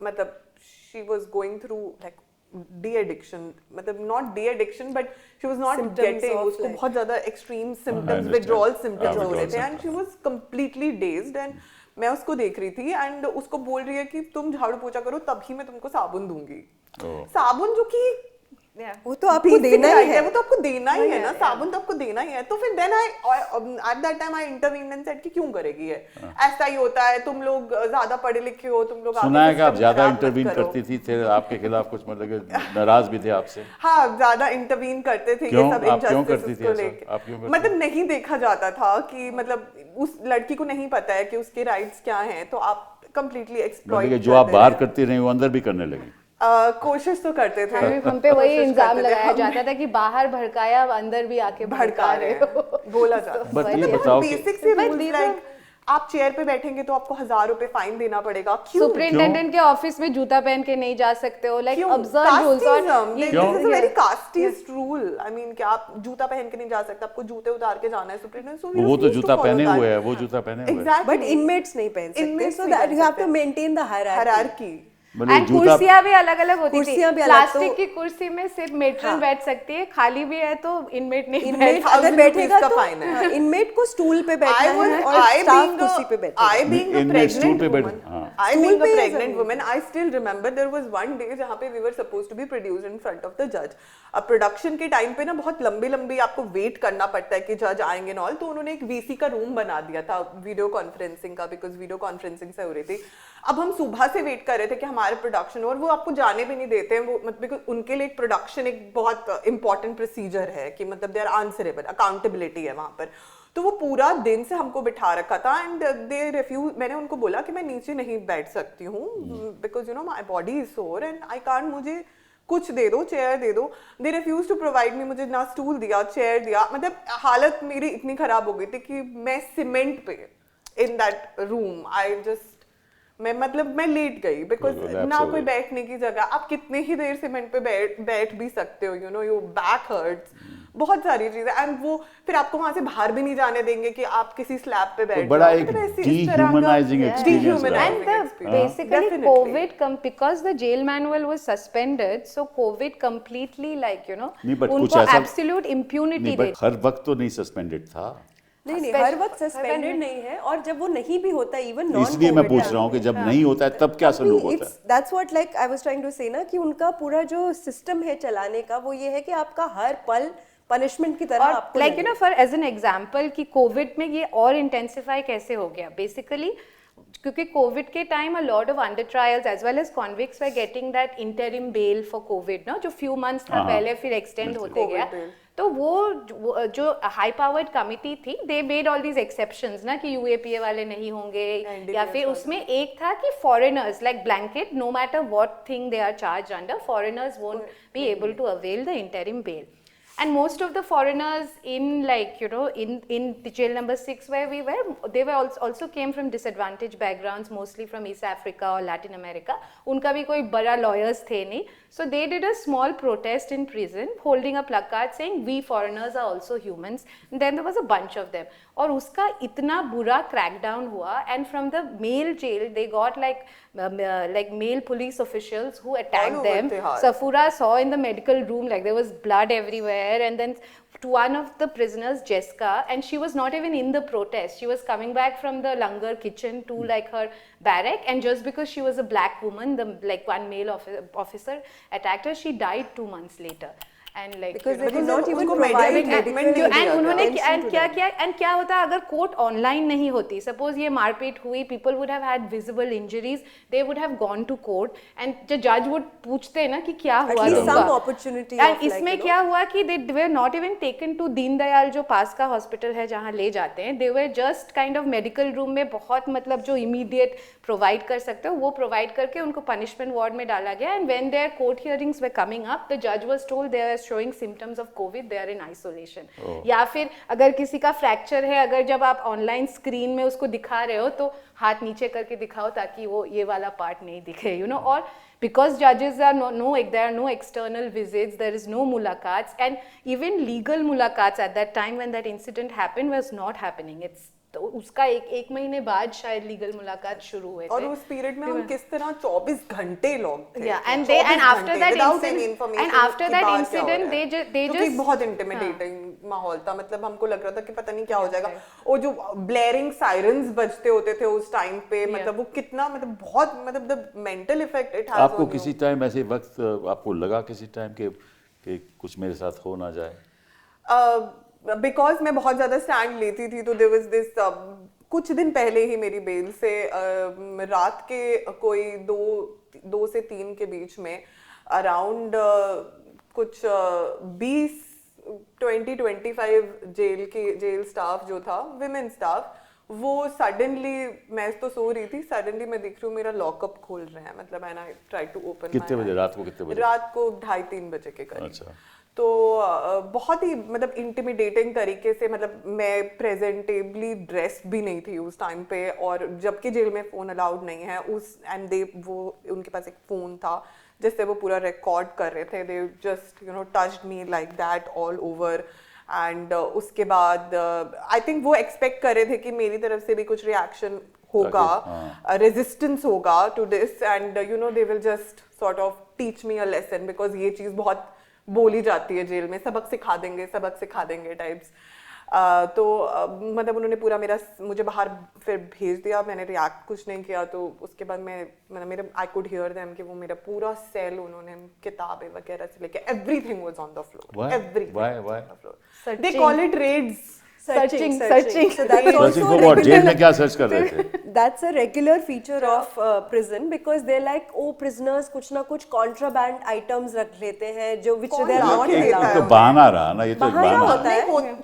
मतलब she was going through like de-addiction, मतलब not de-addiction but she was not getting, उसको बहुत ज़्यादा extreme symptoms, withdrawal symptoms हो रहे थे and she was completely dazed and मैं उसको देख रही थी and उसको बोल रही है कि तुम झाड़ू पोछा करो तभी मैं तुमको साबुन दूंगी। साबुन जो कि वो तो आपको देना ही है, वो तो आपको देना ही है ना, साबुन तो आपको देना ही है। तो फिर then I at that time I intervened and said कि क्यों करेगी ये, ऐसा ही होता है, तुम लोग ज्यादा पढ़े लिखे हो, तुम लोग सुना है कि आप ज्यादा इंटरवीन करती थी, थे आपके खिलाफ कुछ मतलब नाराज भी थे आपसे? हाँ, ज्यादा इंटरवीन करते थे ये सब इनजस्टिस को लेकर। मतलब नहीं देखा जाता था कि मतलब उस लड़की को नहीं पता है कि उसके राइट्स क्या हैं, तो आप कंप्लीटली एक्सप्लॉइट जो आप बाहर करती रही वो अंदर भी करने लगी। कोशिश तो करते थे, हम पे वही इल्जाम लगाया जाता था कि बाहर भड़काया, अंदर भी आके भड़का रहे हो, बोला जाता बट ये बताओ कि बेसिक से रूल्स लाइक आप चेयर पे बैठेंगे तो आपको 1000 रुपए फाइन देना पड़ेगा। क्यों? सुपरिटेंडेंट के ऑफिस में जूता पहन के नहीं जा सकते हो, लाइक अब्सर्ड रूल्स। और this is a very casteist rule. I mean कि आप जूता पहन के नहीं जा सकते, आपको जूते उतार के जाना है सुपरिटेंडेंट। सो वो तो जूता पहने हुए है, वो जूता पहने हुए है, बट इनमेट्स नहीं पहन सकते, so that you have to maintain the hierarchy. And कुर्सियां भी अलग अलग होती थी। कुर्सियां भी अलग, प्लास्टिक की कुर्सी में सिर्फ मेट्रन बैठ सकती है, खाली भी है तो इनमेट नहीं इनमेट बैठ। अगर बैठेगा तो फाइन है। इनमेट को स्टूल पे बैठना है और स्टाफ कुर्सी पे बैठेगा। I being a inmate stool पे pregnant बैठ, woman, हाँ। I being a Stool पे pregnant woman, I still remember there was one day जहाँ पे we were supposed to be produced in front of the judge. अब production के time पे ना बहुत लंबी आपको वेट करना पड़ता है कि जज आएंगे नॉल, तो उन्होंने एक वीसी का रूम बना दिया था वीडियो कॉन्फ्रेंसिंग का, बिकॉज वीडियो कॉन्फ्रेंसिंग से हो रही थी। अब हम सुबह से वेट कर रहे थे कि हमारे प्रोडक्शन, और वो आपको जाने भी नहीं देते हैं, वो मतलब उनके लिए एक प्रोडक्शन एक बहुत इंपॉर्टेंट प्रोसीजर है कि मतलब दे आर आंसरेबल, अकाउंटेबिलिटी है वहाँ पर। तो वो पूरा दिन से हमको बिठा रखा था एंड दे रिफ्यूज। मैंने उनको बोला कि मैं नीचे नहीं बैठ सकती हूँ because you know my body is sore and I can't, मुझे कुछ दे दो, चेयर दे दो। They refuse to provide me, मुझे ना स्टूल दिया, चेयर दिया। मतलब हालत मेरी इतनी खराब हो गई थी कि मैं सीमेंट पे इन दैट रूम मैं लेट गई बिकॉज ना कोई बैठने की जगह। आप कितने ही देर सीमेंट पे बैठ भी सकते हो, you know your back hurts, बहुत सारी चीजें। एंड वो फिर आपको वहां से बाहर भी नहीं जाने देंगे कि आप किसी स्लैब पे बैठ बड़ा एक dehumanizing experience रहा। And basically COVID because the jail manual was suspended, so COVID completely उनको absolute impunity दे। हर वक्त तो नहीं सस्पेंडेड था। नहीं, हर वक्त सस्पेंडेड नहीं है, और जब वो नहीं भी होता, इवन नॉन, इसलिए मैं पूछ रहा हूँ कि जब नहीं होता है तब क्या सलूक होता है। That's what like I was trying to say ना, कि उनका पूरा जो सिस्टम है चलाने का, वो ये है कि आपका हर पल पनिशमेंट की तरह आपको like you know for as an example कि कोविड में ये और इंटेंसिफाई कैसे हो गया बेसिकली, क्योंकि कोविड के time a lot of under trials as well as convicts were getting that interim bail for covid ना, जो फ्यू मंथ्स था पहले, फिर एक्सटेंड होते गया। तो वो जो हाई पावर्ड कमिटी थी, they made all these exceptions ना कि यूएपीए वाले नहीं होंगे, या फिर उसमें एक था कि foreigners like blanket no matter what thing they are charge under, foreigners won't be able to avail the interim bail. And most of the foreigners in in the jail number 6 where we were, they were also came from disadvantaged backgrounds, mostly from East Africa or Latin America. उनका भी कोई बड़ा lawyers थे नहीं, so they did a small protest in prison, holding a placard saying we foreigners are also humans. And then there was a bunch of them. और उसका इतना बुरा crackdown हुआ, and from the male jail they got like male police officials who attacked them. Safura saw in the medical room like there was blood everywhere, and then to one of the prisoners, Jessica, and she was not even in the protest, she was coming back from the langar kitchen to like her barrack, and just because she was a black woman, the one male officer attacked her, she died 2 months later. and like Because you know, they did not even उनको provide medical medical treatment नहीं दिया and उन्होंने attention and to क्या them. किया and क्या होता अगर court online नहीं होती, सपोज ये मारपीट हुई, people would have had visible injuries, they would have gone to court and the judge would पूछते ना कि क्या At हुआ least तुमका? some opportunity and of, like, इसमें you know, क्या हुआ कि they were not even taken to Deendayal जो पास का हॉस्पिटल है जहाँ ले जाते हैं, they were just kind of medical room में बहुत मतलब जो इमीडिएट प्रोवाइड कर सकते हो वो प्रोवाइड करके उनको पनिशमेंट वार्ड में डाला गया. And when their court hearings were coming up, the जज was told they are showing symptoms of Covid, they are in isolation. या फिर अगर किसी का फ्रैक्चर है, अगर जब आप ऑनलाइन स्क्रीन में उसको दिखा रहे हो तो हाथ नीचे करके दिखाओ ताकि वो ये वाला पार्ट नहीं दिखे, यू नो. और because judges are there are no external visits, there is no mulakats, and even legal mulakats at that time when that incident happened was not happening. It's तो उसका एक महीने बाद शायद लीगल मुलाकात शुरू हुए थे. और उस पीरियड में हम किस तरह 24 घंटे लोग थे. Yeah, and after that incident they just बहुत इंटिमिडेटिंग माहौल था. मतलब हमको लग रहा था कि पता नहीं क्या हो जाएगा. और जो ब्लेयरिंग सायरन्स बजते होते थे उस टाइम पे, मतलब वो कितना मतलब बहुत मतलब the mental effect it has. आपको किसी टाइम ऐसे वक्त आपको लगा किसी टाइम कि कुछ मेरे साथ हो ना जाए? बिकॉज मैं बहुत ज़्यादा स्टैंड लेती थी, तो देयर वाज दिस कुछ दिन पहले ही मेरी बेल से रात के कोई 2 से 3 के बीच में अराउंड कुछ 20-25 जेल स्टाफ जो था, विमेन स्टाफ, वो सडनली, मैं तो सो रही थी, सडनली मैं देख रही हूँ मेरा लॉकअप खोल रहे हैं. मतलब and I try to open. कितने बजे? रात को कितने बजे? रात को 2:30-3 बजे के करीब. अच्छा. तो बहुत ही मतलब इंटिमिडेटिंग तरीके से, मतलब मैं प्रेजेंटेबली ड्रेस भी नहीं थी उस टाइम पे, और जबकि जेल में फ़ोन अलाउड नहीं है उस, एंड दे वो उनके पास एक फ़ोन था जिससे वो पूरा रिकॉर्ड कर रहे थे. They just you know touched me like that all over. And उसके बाद आई थिंक वो एक्सपेक्ट कर रहे थे कि मेरी तरफ से भी कुछ रिएक्शन होगा, रेजिस्टेंस होगा to this, and you know they will just sort of teach me a lesson, because ये चीज़ बहुत बोली जाती है जेल में, सबक सिखा देंगे टाइप्स. तो मतलब उन्होंने पूरा मुझे बाहर फिर भेज दिया. मैंने रिएक्ट कुछ नहीं किया. तो उसके बाद मतलब मेरे आई कुड हियर देम कि वो मेरा पूरा सेल उन्होंने किताबें वगैरह से लेके everything was on the floor. Everything. They call it raids. Searching. So that's Searching also for what? Jail में क्या सर्च कर रहे थे? That's a regular feature of prison because they're like, oh, prisoners कुछ ना कुछ contraband items रख लेते हैं जो which they are not allowed. तो बहाना रहा ना, ये तो एक बहाना बहाना होता है.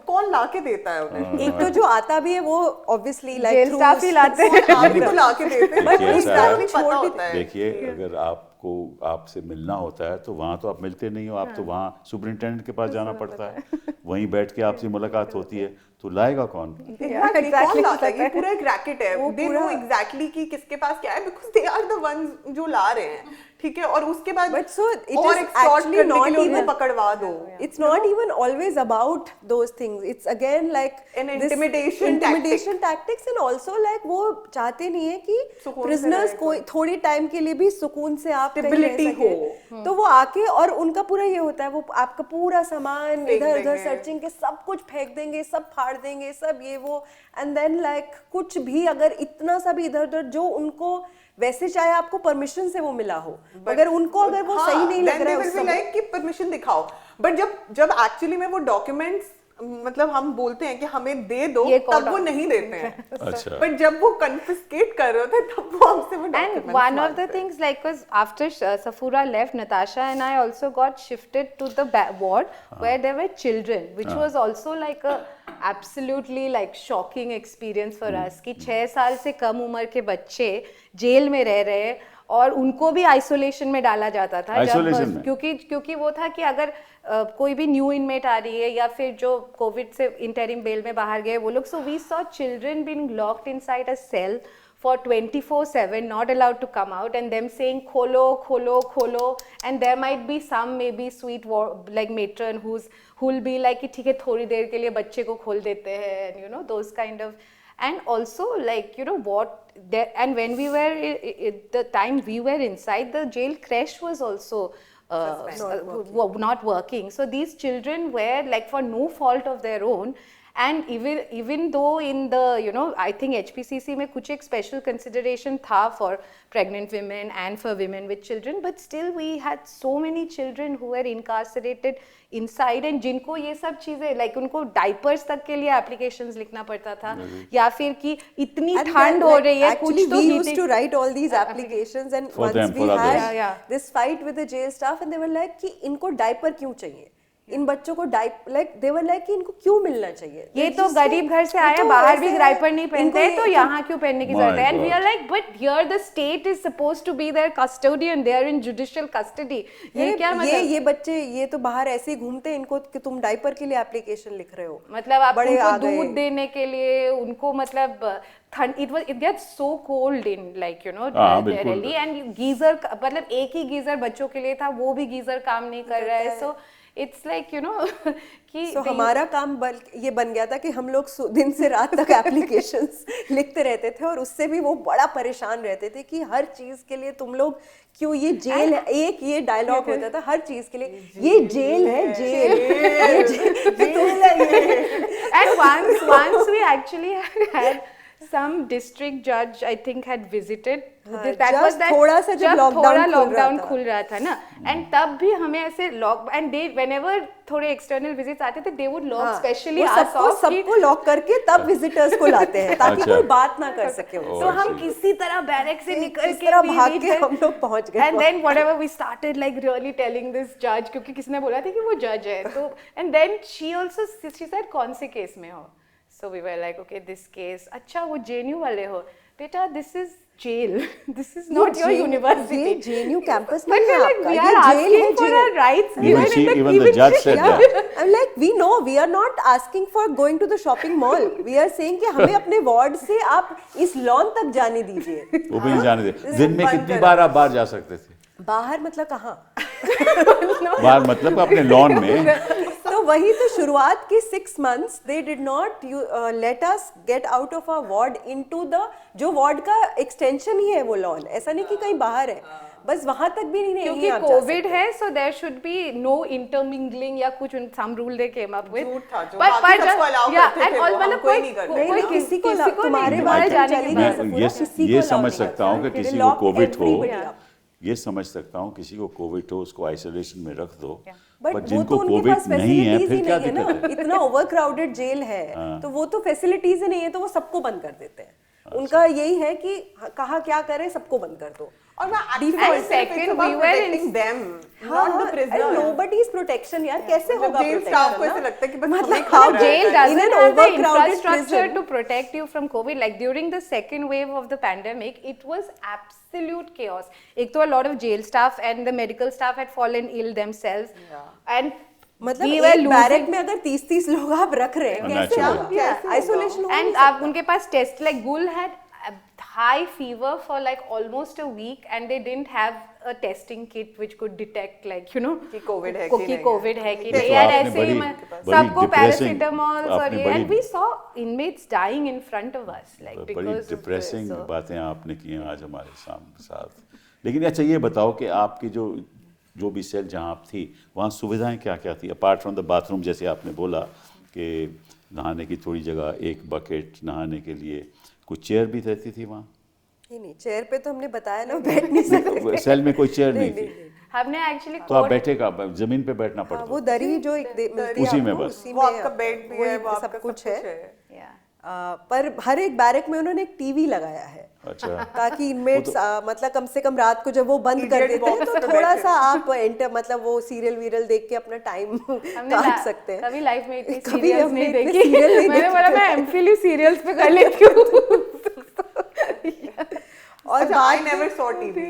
कौन ला के देता है उन्हें? एक तो जो आता भी है वो obviously like जेल स्टाफ ही लाते हैं. आप भी तो ला के देते हैं. But देखिए, इस ऐसा टाइम है. छोड़ भी होता है. देखिए, अगर आपको आपसे मिलना होता है तो वहाँ तो आप मिलते नहीं हो. आप तो वहाँ सुपरिंटेंडेंट के पास जाना पड़ता है, वहीं बैठ के आपसे मुलाकात होती है. तो लाएगा कौन? Exactly. कौन लाता है? ये पूरा एक रैकेट है. They know exactly कि किसके पास क्या है, because they are the ones जो ला रहे हैं. ठीक है. और उसके बाद But so it और is extort actually करने के not लिए उनको even पकड़वा दो. It's not even always about those things. It's again like An this intimidation tactics and also like वो चाहते नहीं है कि सुकून से prisoners रहे कोई थोड़ी टाइम के लिए भी सुकून से आप कहीं Stability रह सके. हो. तो वो आके और उनका पूरा ये होता है, वो आपका पूरा सामान फेंक इधर उधर देंगे. सर्चिंग के सब कुछ फेंक देंगे, सब फाड़ देंगे, सब ये वो. एंड देन लाइक कुछ भी अगर इतना सा भी इधर उधर जो उनको वैसे चाहे आपको परमिशन से वो मिला हो, अगर उनको अगर वो सही नहीं लग रहा है उस समय कि परमिशन दिखाओ. बट जब एक्चुअली में वो डॉक्यूमेंट्स मतलब हम बोलते हैं कि हमें दे दो, तब वो नहीं देते हैं. अच्छा. बट जब वो कन्फिस्केट कर रहे होते हैं तब वो हमसे वो And documents one of the मांगते हैं. things, like, was after Safura left, Natasha and I also got shifted to the ward where there were children, which was also like a absolutely like shocking experience for us कि 6 साल से कम उम्र के बच्चे jail में रह रहे हैं और उनको भी आइसोलेशन में डाला जाता था. Isolation में? क्योंकि वो था कि अगर कोई भी न्यू इनमेट आ रही है या फिर जो कोविड से इंटरिम बेल में बाहर गए वो लोग, so we saw children being locked inside a cell for 24/7, not allowed to come out, and them saying kholo kholo kholo, and there might be some maybe sweet like matron who'll be like कि ठीक है थोड़ी देर के लिए बच्चे को खोल देते हैं, and you know those kind of. And also like you know what there, and when we were the time we were inside, the jail creche was also not working. So these children were like for no fault of their own, And even though in the, you know, I think HPCC में कुछ एक special consideration था for pregnant women and for women with children, but still we had so many children who were incarcerated inside, and जिनको ये सब चीजें like उनको diapers तक के लिए applications लिखना पड़ता था, या फिर कि इतनी ठंड हो रही है कुछ तो we used to write all these applications, and For once them, we for had others. this fight with the jail staff, and they were like कि इनको डायपर क्यों चाहिए, इन बच्चों को they were like कि इनको क्यों मिलना चाहिए, ये तो गरीब घर से आए, बाहर भी डायपर नहीं पहनते हैं, तो यहाँ क्यों पहनने की जरूरत है? And we are like but here the state is supposed to be their custodian, they are in judicial custody. ये क्या मतलब? ये बच्चे ये तो बाहर ऐसे ही घूमते हैं, इनको कि तुम डायपर के एप्लीकेशन एप्लीकेशन लिख रहे हो, मतलब आप बड़े उनको आ गए। दूध देने के लिए उनको मतलब it gets so cold in like you know Delhi, and geyser मतलब एक ही गीजर बच्चों के लिए था, वो भी गीजर काम नहीं कर रहा है, so it's like you know कि हमारा काम ये बन गया था कि हम लोग दिन से रात तक एप्लीकेशंस लिखते रहते थे, और उससे भी वो बड़ा परेशान रहते थे कि हर चीज के लिए तुम लोग क्यों, ये जेल है, एक ये डायलॉग होता था हर चीज के लिए, ये जेल है, jail and once we actually had some district judge I think had visited, that was that थोड़ा सा जब लॉकडाउन खुल रहा था ना, एंड तब भी हमें ऐसे लॉक एंड दे whenever थोड़े एक्सटर्नल विजिट्स आते थे they would lock specially सबको लॉक करके तब विजिटर्स को लाते हैं ताकि कोई बात ना कर सके। तो हम किसी तरह बैरक से निकल के भाग के हम लोग पहुंच गए, and then whatever we started like really telling this judge, क्योंकि किसी ने बोला था कि वो जज है, तो and then she said कौन से केस में हो, so we were like okay this case, अच्छा वो JNU वाले हो बेटा, this is jail, this is not your university, ये JNU campus but नहीं है like आपका, we ये are जेल asking है, for our rights Even the judge said that. I'm like we know we are not asking for going to the shopping mall, we are saying कि हमें अपने ward से आप इस lawn तक जाने दीजिए, वो भी नहीं जाने दे। दिन में कितनी बार आप बाहर जा सकते थे? बाहर मतलब कहाँ बाहर मतलब अपने लॉन में। तो वही तो शुरुआत की 6 months they did not let us get out of our ward into the जो वार्ड का एक्सटेंशन ही है वो लॉन, ऐसा नहीं कि कहीं बाहर है, बस वहां तक भी नहीं, क्योंकि कोविड है, so there should be no intermingling या कुछ some rule they came up with, कोई किसी को तुम्हारे बारे जाने की ये समझ सकता हूँ कि किसी को कोविड हो, ये समझ सकता हूँ किसी को कोविड हो उसको आइसोलेशन में रख दो, बट जिनको कोविड नहीं है फिर क्या दिक्कत है? इतना ओवरक्राउडेड जेल है तो वो तो फैसिलिटीज ही नहीं है, तो वो सबको बंद कर देते हैं, उनका यही है कि कहाँ क्या करें, सबको बंद कर दो। और मैं And second, we were in them, not the prisoner. Nobody's protection यार, कैसे होगा जेल protection स्टाफ को ना? ऐसे लगता है कि बस मतलब हमें how खतरा है। jail In doesn't an have the overcrowded infrastructure prison. to protect you from COVID. Like during the second wave of the pandemic, it was absolute chaos. एक तो a lot of jail staff and the medical staff had fallen ill themselves, and मतलब we were एक barrack losing. में अगर 30 लोग आप रख रहे हैं, कैसे Unnatural. होगा? आइसोलेशन हो And आप उनके पास test like Gul had a high fever for like almost a week, and they didn't have a testing kit which could detect like you know कि COVID है कि नहीं COVID है कि तो नहीं, यार आपने ऐसे ही बड़ी सबको depressing- पैरासिटामोल और आपने ये, बड़ी- and we saw inmates dying in front of us like बड़ी because of this, depressing so. बातें आपने की हैं आज हमारे साथ। लेकिन अच्छा ये बताओ कि आपकी जो भी सेल जहाँ आप थी वहाँ सुविधाएं क्या क्या थी अपार्ट फ्रॉम द बाथरूम? जैसे आपने बोला कि नहाने की थोड़ी जगह, एक बकेट नहाने के लिए, कुछ चेयर भी रहती थी वहाँ? नहीं, चेयर पे तो हमने बताया ना बैठ नहीं सकते, सेल में कोई चेयर नहीं थी, हमने एक्चुअली तो आप बैठे का जमीन पे बैठना पड़ता? वो दरी जो एक मिलती है उसी में आपको, बस। उसी वो में आपका बेड भी है, वो आपका सब कुछ है। yeah. पर हर एक बैरक में उन्होंने एक टीवी लगाया है, अच्छा, ताकि इनमेट्स मतलब कम से कम रात को जब वो बंद कर Idiot देते हैं box तो में थोड़ा बैठे। सा आप एंटर मतलब वो सीरियल वीरियल देख के अपना टाइम काट सकते हैं। कभी लाइफ में इतनी कभी सीरियल्स हमने नहीं इतने देखी, serial नहीं मैंने देखे। बोला मैं एमफिल सीरियल्स पे कर लेती हूँ। और अच्छा, I never saw TV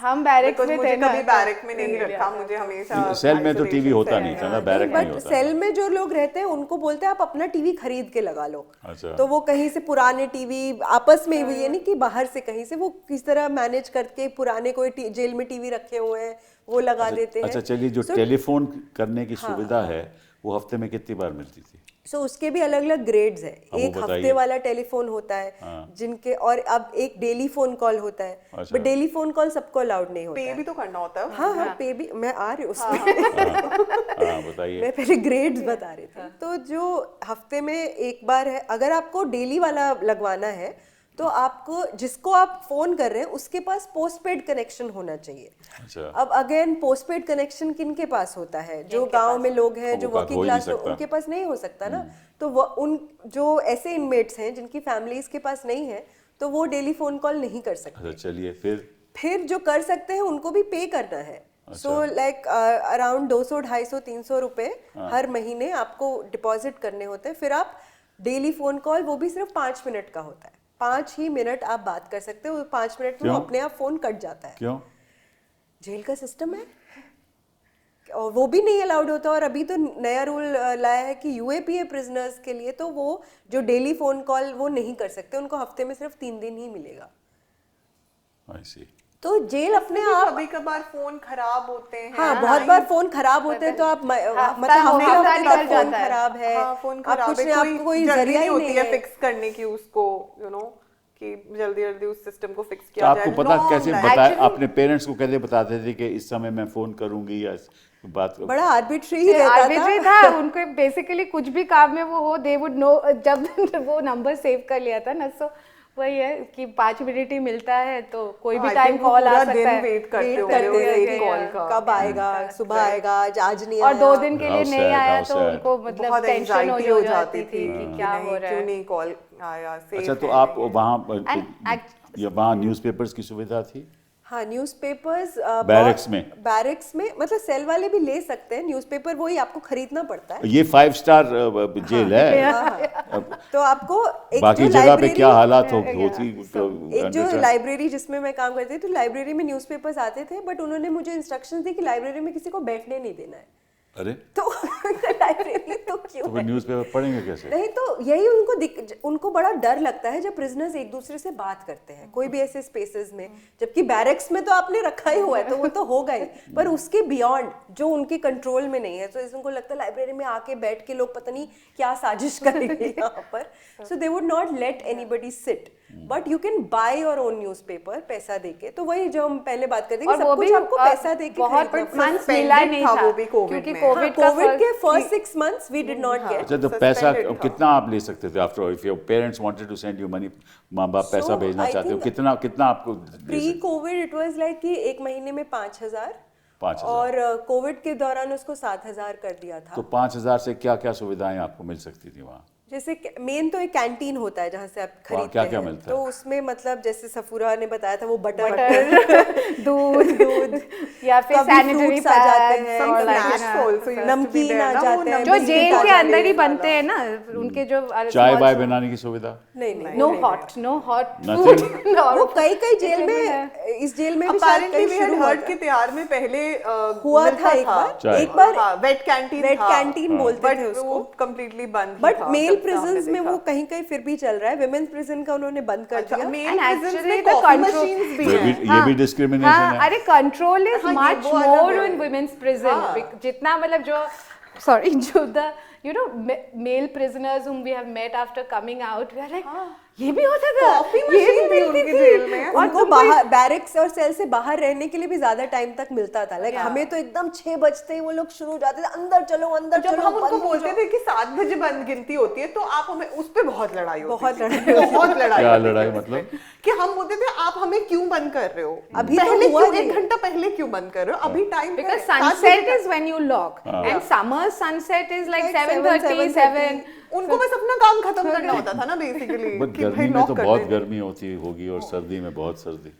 हम बैरक because में मुझे थे ना, कभी बैरक में नहीं रखा, मुझे हमेशा सेल में तो टीवी isolation होता से नहीं था है। ना, बैरक में बट होता। सेल में जो लोग रहते हैं उनको बोलते हैं आप अपना टीवी खरीद के लगा लो, अच्छा। तो वो कहीं से पुराने टीवी आपस में ये नहीं कि बाहर से कहीं से वो किस तरह मैनेज करके पुराने कोई जेल में टीवी रखे हुए हैं वो लगा देते हैं। अच्छा चलिए, जो टेलीफोन करने की सुविधा है वो हफ्ते में कितनी बार मिलती थी? सो उसके भी अलग अलग ग्रेड्स है। वो एक बताइए। हफ्ते वाला टेलीफोन होता है जिनके, और अब एक डेली फोन कॉल होता है, अच्छा। बट डेली फोन कॉल सबको अलाउड नहीं होता पे है। भी तो करना होता है। हाँ हाँ, पे भी, मैं आ रही हूँ उसमें। हाँ बताइए। मैं पहले ग्रेड्स बता रही थी। तो जो हफ्ते में एक बार है, अगर आपको डेली वाला लगवाना है तो आपको, जिसको आप फोन कर रहे हैं उसके पास पोस्टपेड कनेक्शन होना चाहिए। अच्छा। अब अगेन पोस्टपेड कनेक्शन किन के पास होता है? जो गांव में लोग हैं, जो वो वर्किंग हो ही नहीं क्लास, सकता। उनके पास नहीं हो सकता ना। तो वो उन जो ऐसे इनमेट्स हैं जिनकी फैमिलीज के पास नहीं है, तो वो डेली फोन कॉल नहीं कर सकते। अच्छा चलिए फिर जो कर सकते हैं उनको भी पे करना है। सो लाइक अराउंड 200, 250, 300 रुपए हर महीने आपको डिपॉजिट करने होते हैं। फिर आप डेली फोन कॉल, वो भी सिर्फ 5 मिनट का होता है, 5 ही मिनट आप बात कर सकते हो। 5 मिनट में वो क्यों? अपने आप फोन कट जाता है। क्यों? जेल का सिस्टम है, और वो भी नहीं अलाउड होता। और अभी तो नया रूल लाया है कि यूएपीए प्रिजनर्स के लिए तो वो जो डेली फोन कॉल वो नहीं कर सकते, उनको हफ्ते में सिर्फ 3 दिन ही मिलेगा। I see। तो जेल अपने आप, कभी कभार फोन खराब होते हैं। हाँ बहुत बार फोन खराब होते हैं, तो आप मतलब हफ्ता हफ्ते हफ्ता हफ्ते निकल तक फोन जाता है। खराब है, हाँ, फोन आप खराब कुछ है, नहीं, आपको कोई जल्दी जरिया नहीं ही होती नहीं है है। फिक्स करने की उसको, कि जल्दी जल्दी उस सिस्टम को फिक्स किया जाए। आपको पता Long कैसे life। बताया? Actually- अपने पेरेंट्स को कैसे बताते थे कि इस समय मैं फोन करूंगी या बात बड़ा आर्बिट्री ही रहता आर्बिट्री था। था उनको। बेसिकली कुछ भी काम में वो हो, दे वुड नो। जब वो नंबर सेव कर लिया था ना, सो वही है कि 5 मिनट ही मिलता है, तो कोई भी I टाइम think वो कॉल आ पूरा सकता दिन है। वेट करते वेट होंगे करते उस रहे एक कॉल का। कब आएगा, सुबह आएगा, आज नहीं और आया। 2 दिन के लिए How नहीं sad, आया how तो sad। उनको मतलब बहुत टेंशन एंजाइटी हो हो जाती जाती थी कि क्या हो रहा क्यों है। नहीं कॉल आया। अच्छा, तो safe आप है। वहाँ And या वहाँ न्यूज़पेपर्स की सुविधा थी? हाँ, न्यूज़पेपर्स बैरक्स में? बैरक्स में मतलब सेल वाले भी ले सकते हैं न्यूज़पेपर, वही आपको खरीदना पड़ता है। ये 5 स्टार जेल है। हाँ। तो आपको एक बाकी जो जगह पे लाइब्रेरी, क्या हालात होती एक जो लाइब्रेरी जिसमें मैं काम करती थी, तो लाइब्रेरी में न्यूज़पेपर्स आते थे, बट उन्होंने मुझे इंस्ट्रक्शंस दी कि लाइब्रेरी में किसी को बैठने नहीं देना है। अरे तो लाइब्रेरी तो क्यों तो फिर है? न्यूज़पेपर पढ़ेंगे कैसे? नहीं, तो यही उनको बड़ा डर लगता है जब प्रिजनर्स एक दूसरे से बात करते हैं कोई भी ऐसे स्पेसेस में, जबकि बैरक्स में तो आपने रखा ही हुआ है तो वो तो होगा ही, पर उसके बियॉन्ड जो उनके कंट्रोल में नहीं है, तो इसको लगता है लाइब्रेरी में आके बैठ के लोग पता नहीं क्या साजिश करेंगे यहाँ पर। So they would not let anybody sit, but you can buy your own newspaper पैसा देके। तो वही जो हम पहले बात करते हैं कि सब कुछ आपको पैसा देके बहुत खरीदना पड़ता है। मंथ्स मिला ही नहीं था था वो भी COVID क्योंकि में। कोविड कोविड के first 6 months we did not get. अच्छा, तो पैसा Suspended था। कितना आप ले सकते थे? After if your parents wanted to send you money, माँ बाप पैसा So, भेजना I चाहते हो, think कितना कितना आपको दे प्री सकते? कोविड इट वाज लाइक कि एक महीने में 5,000, 5,000। और कोविड के दौरान उसको 7,000 कर दिया था। तो 5,000 से क्या क्या सुविधाएं आपको मिल सकती थी वहाँ? जैसे मेन तो एक कैंटीन होता है जहाँ से आप खरीदते क्या-क्या हैं, मिलता तो है? उसमें मतलब जैसे सफूरा ने बताया था वो बटर दूध या फिर कभी सैनिटरी fruits आ जाते पैड्स हैं, और some like snacks also used to be नमकीन there आ ना, वो जाते हैं, जो बिस्किट जेल आ के जाते अंदर ही हैं। बनते हैं ना उनके जो चाय small- वाय बनाने की सुविधा? नहीं नहीं, नो नहीं, hot no hot Nothing? Food वो कई जेल में, इस जेल में भी शायद Apparently कई we had शुरू हुआ heard था। कि त्यार में पहले हुआ मिलता था एक बार, चाय। एक बार वेट कैंटीन वेट कैंटीन बोलते थे बट उसको। वो कंप्लीटली बंद ही बट था, मेल जब से हमने प्रिजन्स में देखा। वो कहीं कहीं फिर भी चल रहा है। विमेन्स प्रिजन का उन्होंने बंद कर अच्छा, दिया। मेल And prisons actually में the कॉफी control- मशीन्स भी ये हैं। भी ये भी डिस्क्रिमिनेशन हाँ, है। अरे कंट्रोल इज हाँ, ये मच वो अलग मोर है। In women's prison. जितना मतलब जो सॉरी जो the you know male prisoners whom we have met after coming out, we are like ये भी होता था, कॉफी ये मशीन भी मिलती उनके थी। जेल में। और उनको तुमको बाहर बैरक्स और सेल से बाहर रहने के लिए भी ज्यादा टाइम तक मिलता था। Like Yeah. हमें तो एकदम 6 बजते ही वो लोग शुरू हो जाते थे, अंदर चलो अंदर जब चलो, हम उनको बंद हो बोलते जाओ। थे कि 7 बजे बंद गिनती होती है, तो आप हमें उस पे बहुत लड़ाई होती बहुत थी। लड़ाई बहुत लड़ाई क्या होती थी लड़ाई उस पे। मतलब? कि हम बोलते थे आप हमें क्यों बंद कर रहे हो, अभी तो पहले हुआ क्यों नहीं। 1 घंटा पहले क्यों बंद कर रहे हो, अभी time because sunset is when you lock and summer sunset is like Like 7:30 7:30. 7 उनको बस अपना काम खत्म करना होता था ना बेसिकली। बट गर्मी में तो बहुत गर्मी होती होगी और सर्दी में बहुत सर्दी,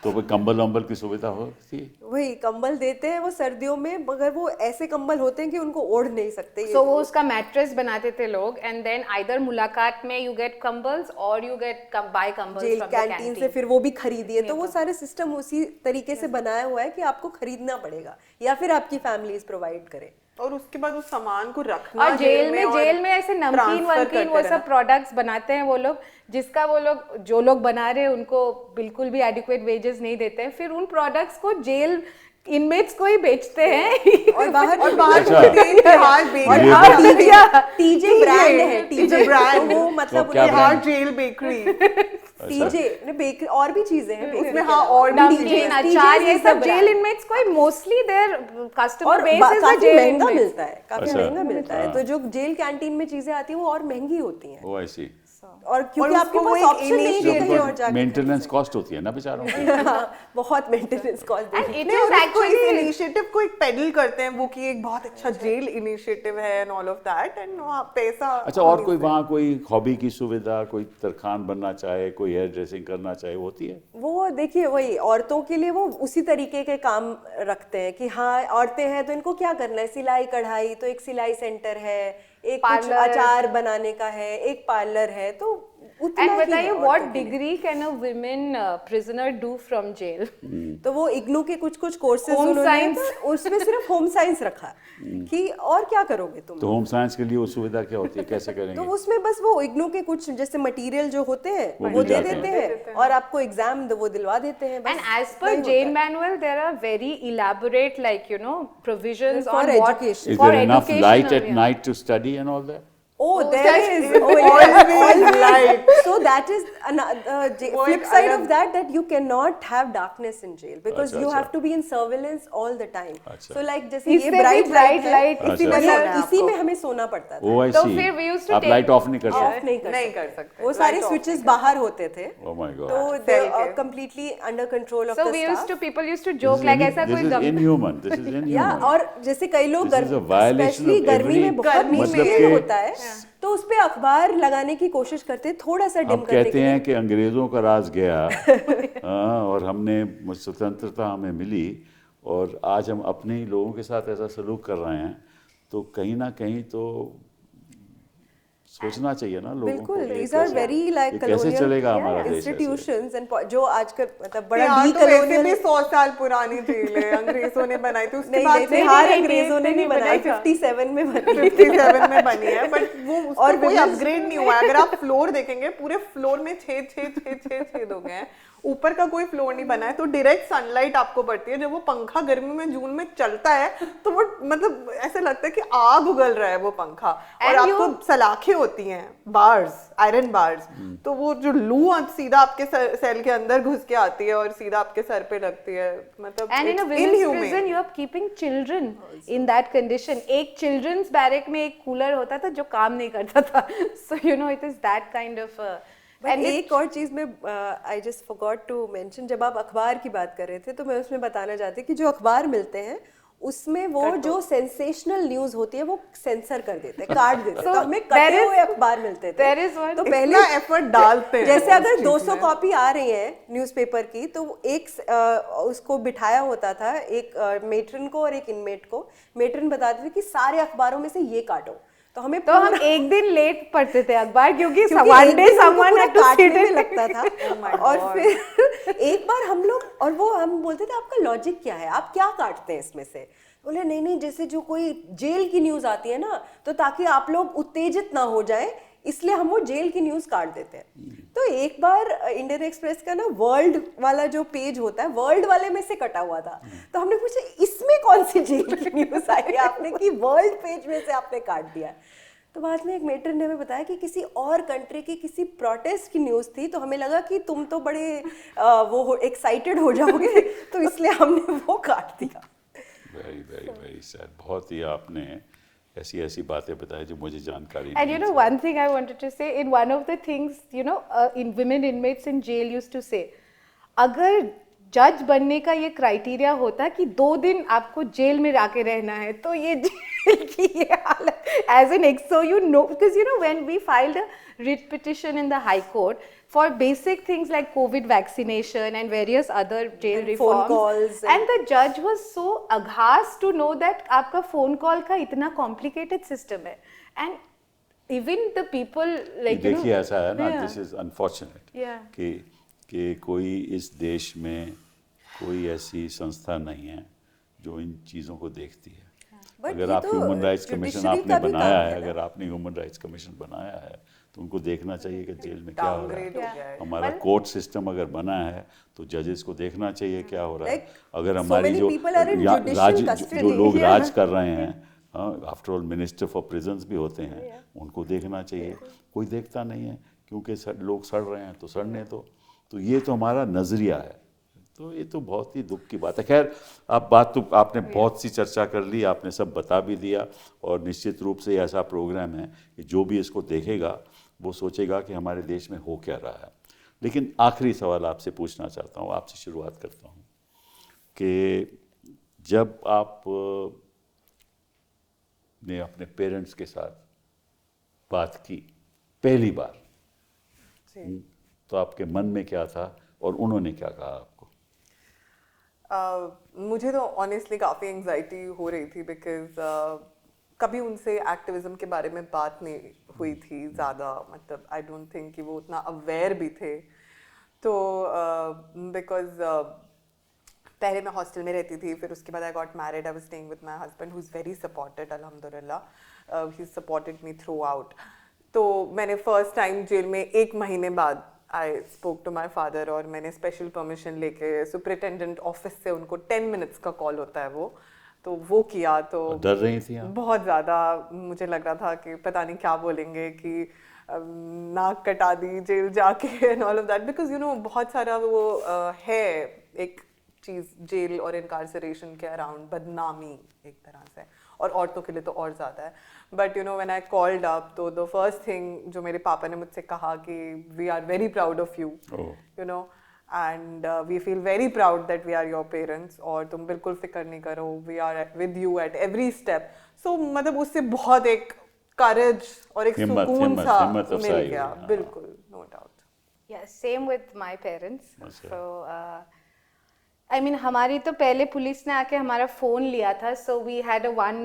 तो वो कंबल वंबल की सुविधा होती? वही कंबल देते हैं वो सर्दियों में, मगर वो ऐसे कंबल होते हैं कि उनको ओढ़ नहीं सकते। so वो उसका मैट्रेस बनाते थे लोग and then either मुलाकात में you get कंबल्स और you get buy कंबल्स जेल from the कैंटीन से फिर वो भी खरीदिए। तो वो सारे सिस्टम उसी तरीके से बनाया हुआ है कि आपको खरीदना पड़ेगा या फिर आपकी फैमिलीज प्रोवाइड करे। और उसके बाद उस सामान को रखना और जेल में ऐसे नमकीन transfer वमकीन करते वो रहना। सब प्रोडक्ट्स बनाते हैं वो लोग, जिसका वो लोग जो लोग बना रहे हैं उनको बिल्कुल भी एडिक्वेट वेजेस नहीं देते हैं। फिर उन प्रोडक्ट्स को जेल इनमेट्स को ही बेचते हैं और बाहर अच्छा। तिहाड़ और ये हाँ, बात- टीजे ब्रांड है, टीजे ब्रांड। वो मतलब तो क्या उनके brand? Tihar jail bakery TJ bakery और भी चीजें हैं bakery उसमें के हाँ अलावा। और भी नमकीन चीजें हैं। अचार ये is the सब जेल brand। इनमेट्स को ही मोस्टली देयर कस्टमर और बेस इज द काफी जेल महंगा इनमेट्स मिलता है, काफी अच्छा। महंगा मिलता है। हाँ। तो जो जेल कैंटीन में चीजें आती हैं वो और महंगी होती हैं, वो ऐसी और क्योंकि और आपके उसको वो पास एक ऑप्शन नहीं है कि initiative- कहीं और जाके मेंटेनेंस कॉस्ट होती है ना बेचारों की। हाँ, बहुत मेंटेनेंस कॉस्ट एंड इट नहीं, इज और उसको इस एक्चुअली इनिशिएटिव को एक पेडल करते हैं वो कि एक बहुत अच्छा जेल इनिशिएटिव है and all of that and वहाँ पैसा अच्छा, और कोई वहाँ कोई हॉबी की सुविधा, कोई तरखान बनना चाहे, कोई हेयर ड्रेसिंग करना चाहे, वो होती है? वो देखिए वही औरतों के लिए वो उसी तरीके के काम रखते हैं कि हाँ औरतें हैं तो इनको क्या करना है, सिलाई कढ़ाई, तो एक सिलाई सेंटर है, एक कुछ पार्लर। अचार बनाने का है, एक पार्लर है, तो उतना एंड ही है बताइए औरतों व्हाट के लिए। Degree can a women prisoner do from jail तो वो इग्नू के कुछ कुछ कोर्सेज Home उन्होंने science। तो उसमें सिर्फ होम साइंस रखा कि और क्या करोगे तुम। तो होम साइंस के लिए वो सुविधा क्या होती है, कैसे तो करेंगे? उसमें बस वो इग्नू के कुछ जैसे मटेरियल जो होते हैं वो वो मिल दे जाते देते हैं। हैं और आपको एग्जाम वो दिलवा देते हैं बस। And as per वही होता Jain है। manual, there are very elaborate, like provisions For on what education. Is for there enough educational, light at yeah. night to study and all that? Oh, there that is is always light. So that is वो flip एक side अलग- of that you cannot have darkness in jail because अच्छा, you अच्छा। have to be in surveillance all the time. अच्छा। So like जैसे इससे ये भी bright bright light light, है, इसी इसी में में सोना है इसी में आपको। हमें सोना पड़ता था। वो तो ऐसी फिर we used to आप take- लाइट ऑफ नहीं कर ऑफ सकते? नहीं कर सकते। वो Light सारे off स्विचेस नहीं बाहर होते थे, Oh my God. तो they Cell are के। completely under control of So the we staff. used to people used to This joke is like in- ऐसा this कोई is gum inhuman. This is या inhuman. और जैसे कई लोग This is a violation specially of गर्मी every- में बहुत गर्मी मतलब मुश्किल कि- होता है, तो उस पे अखबार लगाने की कोशिश करते हैं थोड़ा सा डिम अब करने कहते के लिए। हैं कि अंग्रेज़ों का राज गया हाँ, और हमने स्वतंत्रता हमें मिली और आज हम अपने ही लोगों के साथ ऐसा सलूक कर रहे हैं, तो कहीं ना कहीं तो सोचना चाहिए ना लोगों को बिल्कुल, कि these are कैसे- very like ये कैसे चलेगा colonial हमारा देश ऐसे? institutions and जो आजकल मतलब बड़ा यहाँ तो वैसे भी colonial 100 साल पुरानी जेल है अंग्रेजों ने बनाई थी उसके नहीं बाद नहीं से बिहार नहीं, अंग्रेजों ने नहीं, नहीं बनाई, बनाई था। 57 में बनी। 57 में बनी है बट वो उस और पर कोई women's- अपग्रेड नहीं हुआ है। अगर आप फ्लोर देखेंगे पूरे फ्लोर में छेद हो गए हैं, ऊपर का कोई फ्लोर नहीं बना है, तो डायरेक्ट सनलाइट आपको पड़ती है। जब वो पंखा गर्मी में जून में चलता है तो वो मतलब ऐसे लगता है कि आग उगल रहा है वो पंखा, और And आपको सलाखें होती हैं, बार्स, आयरन बार्स, तो वो जो लू सीधा आपके सेल के अंदर घुस के आती है और सीधा आपके सर पे लगती है, मतलब And in a it's women's inhumane. prison, you are keeping children in that condition. एक children's barrack में एक कूलर होता था जो काम नहीं करता था. So it is that kind of. But एक और चीज में I just forgot to mention, जब आप अखबार की बात कर रहे थे तो मैं उसमें बताना चाहती कि जो अखबार मिलते हैं उसमें वो जो सेंसेशनल न्यूज होती है वो सेंसर कर देते हैं, काट देते हैं, So तो हमें there कटे is- हुए अखबार मिलते थे। there is one- तो इतना पहले एफर्ट डालते हैं जैसे उस अगर चीज़ 200 में। कॉपी आ रही है न्यूज़पेपर की, तो एक उसको बिठाया होता था, एक मेट्रन को और एक इनमेट को। मेट्रन बताते थे कि सारे अखबारों में से ये काटो, तो हमें तो हम एक दिन लेट पढ़ते थे अखबार क्योंकि क्योंकि one एक day दिन हमको someone पूरा had to काटने sit में in- लगता था। my और God. फिर एक बार हम लोग, और वो हम बोलते थे आपका लॉजिक क्या है, आप क्या काटते हैं इसमें से? बोले नहीं नहीं, जैसे जो कोई जेल की न्यूज आती है ना, तो ताकि आप लोग उत्तेजित ना हो जाए इसलिए हम वो जेल की न्यूज काट देते हैं। तो एक बार इंडियन एक्सप्रेस का ना वर्ल्ड वाला जो पेज होता है, वर्ल्ड वाले में से कटा हुआ था, तो हमने पूछा इसमें कौन सी जेल की न्यूज आई है आपने, कि वर्ल्ड पेज में से आपने काट दिया। तो बाद में एक मेटर ने हमें बताया कि किसी और कंट्री की किसी प्रोटेस्ट की न्यूज़ थी, तो हमें लगा कि तुम तो बड़े वो एक्साइटेड हो जाओगे, तो इसलिए हमने वो काट दिया। Very very very sad. बहुत ही आपने ऐसी ऐसी बातें बताई जो मुझे जानकारी And नहीं थी। one thing I wanted to say, in one of the things, in women inmates in jail used to say, अगर जज बनने का ये क्राइटेरिया होता कि 2 दिन आपको जेल में आके रहना है, तो ये जेल की ये हालत, as in so because when we filed a writ petition in the High Court for basic things like COVID vaccination and various other jail And phone reforms, calls and the judge was so aghast to know that आपका phone call का इतना complicated system है, and even the people like देखिए ऐसा है ना, Yeah. This is unfortunate Yeah. कि कोई इस देश में कोई ऐसी संस्था नहीं है जो इन चीज़ों को देखती है। But अगर ये आप तो ह्यूमन राइट्स कमीशन judiciary आपने का भी बनाया काम है, है ना। अगर आपने ह्यूमन राइट्स कमीशन बनाया है तो उनको देखना चाहिए कि जेल में क्या हो रहा डाउनग्रेड हो है। गया है। हमारा कोर्ट सिस्टम अगर बना है तो जजेस को देखना चाहिए क्या हो रहा है। Like, अगर so हमारी many जो people are in या- judicial राज custody. जो लोग Yeah. राज कर रहे हैं, after all minister for prisons भी होते हैं, उनको देखना चाहिए। कोई देखता नहीं है क्योंकि लोग सड़ रहे हैं तो सड़ने दो। तो ये तो हमारा नज़रिया है। तो ये तो बहुत ही दुख की बात है। खैर, आप बात तो आपने बहुत सी चर्चा कर ली, आपने सब बता भी दिया, और निश्चित रूप से ऐसा प्रोग्राम है कि जो भी इसको देखेगा वो सोचेगा कि हमारे देश में हो क्या रहा है। लेकिन आखिरी सवाल आपसे पूछना चाहता हूँ, आपसे शुरुआत करता हूँ कि जब आप ने अपने पेरेंट्स के साथ बात की पहली बार, तो आपके मन में क्या था और उन्होंने क्या कहा आपको? मुझे तो ऑनेस्टली काफ़ी एंजाइटी हो रही थी बिकॉज कभी उनसे एक्टिविज्म के बारे में बात नहीं हुई थी ज़्यादा। मतलब आई डोंट थिंक कि वो उतना अवेयर भी थे। तो बिकॉज पहले मैं हॉस्टल में रहती थी, फिर उसके बाद I got married, I was staying with my husband who is very supported, अल्हम्दुलिल्लाह he supported me throughout. तो मैंने फर्स्ट टाइम जेल में 1 महीने बाद I spoke to my father, और मैंने स्पेशल परमिशन लेके सुपरिटेंडेंट ऑफिस से, उनको 10 मिनट्स का कॉल होता है तो वो किया। तो डर रही थी आप? बहुत ज़्यादा मुझे लग रहा था कि पता नहीं क्या बोलेंगे, कि नाक कटा दी जेल जाके and all of that, because you no बहुत सारा वो है एक चीज़ जेल और इनकार्सरेशन के अराउंड, बदनामी एक तरह से, और औरतों के लिए तो और ज़्यादा है। But you know when I called up, तो द फर्स्ट थिंग जो मेरे पापा ने मुझसे कहा कि we are very proud of you, you know, and we feel very proud that we are your parents, और तुम बिल्कुल फिक्र नहीं करो, we are with you at every step. So मतलब उससे बहुत एक करेज और एक सुकून सा मिल गया। बिल्कुल, no doubt. Yeah, same with my parents. अच्छा। So, I mean, हमारी तो पहले पुलिस ने आके हमारा फ़ोन लिया था, so we had a 1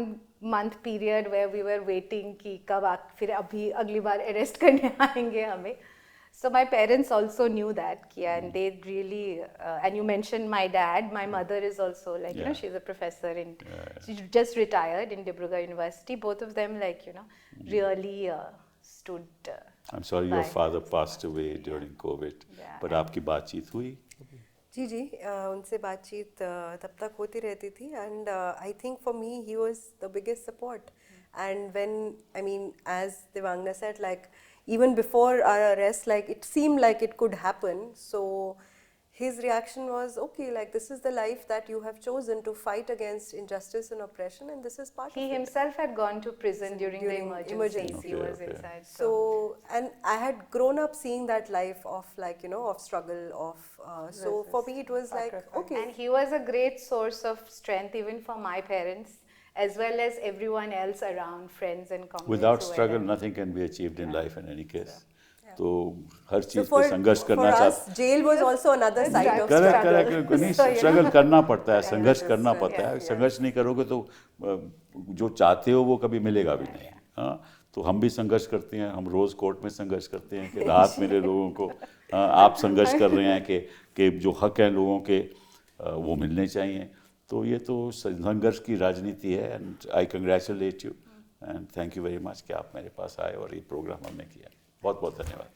month period where we were waiting कि कब फिर अभी अगली बार अरेस्ट करने आएंगे हमें. So my parents also knew that, and they really, and you mentioned my dad, my mother is also like, you know, she's a professor in, she just retired in Dibrugarh University. Both of them like, you know, really stood. I'm sorry your father passed away during COVID, Yeah. but आपकी बातचीत हुई? जी जी, उनसे बातचीत तब तक होती रहती थी, and I think for me he was the biggest support. And when I mean as Devangana said, like even before our arrest, like it seemed like it could happen, so his reaction was, okay, like this is the life that you have chosen to fight against injustice and oppression, and this is part He of it. himself had gone to prison during the During emergency. He Okay, was okay. inside. So, and I had grown up seeing that life of, like, you know, of struggle, of so for me it was like, okay. And he was a great source of strength even for my parents, as well as everyone else around, friends and comrades. Without who were struggle, there. nothing can be achieved in life in any case. तो हर So cheese for, पे संघर्ष करना for us, चाहते। jail was also another side of correct struggle. Correct, नहीं So, you know. Struggle करना पड़ता है, संघर्ष Yes, करना yes, पड़ता है। yes. संघर्ष नहीं करोगे तो जो चाहते हो वो कभी मिलेगा भी नहीं। हाँ, तो हम भी संघर्ष करते हैं, हम रोज़ कोर्ट में संघर्ष करते हैं कि राहत मिले लोगों को। आप संघर्ष कर रहे हैं कि जो हक हैं लोगों के वो मिलने चाहिए। तो ये तो संघर्ष की राजनीति है, and I congratulate you and thank you very much कि आप मेरे पास आए और ये प्रोग्राम हमने किया। बहुत बहुत धन्यवाद।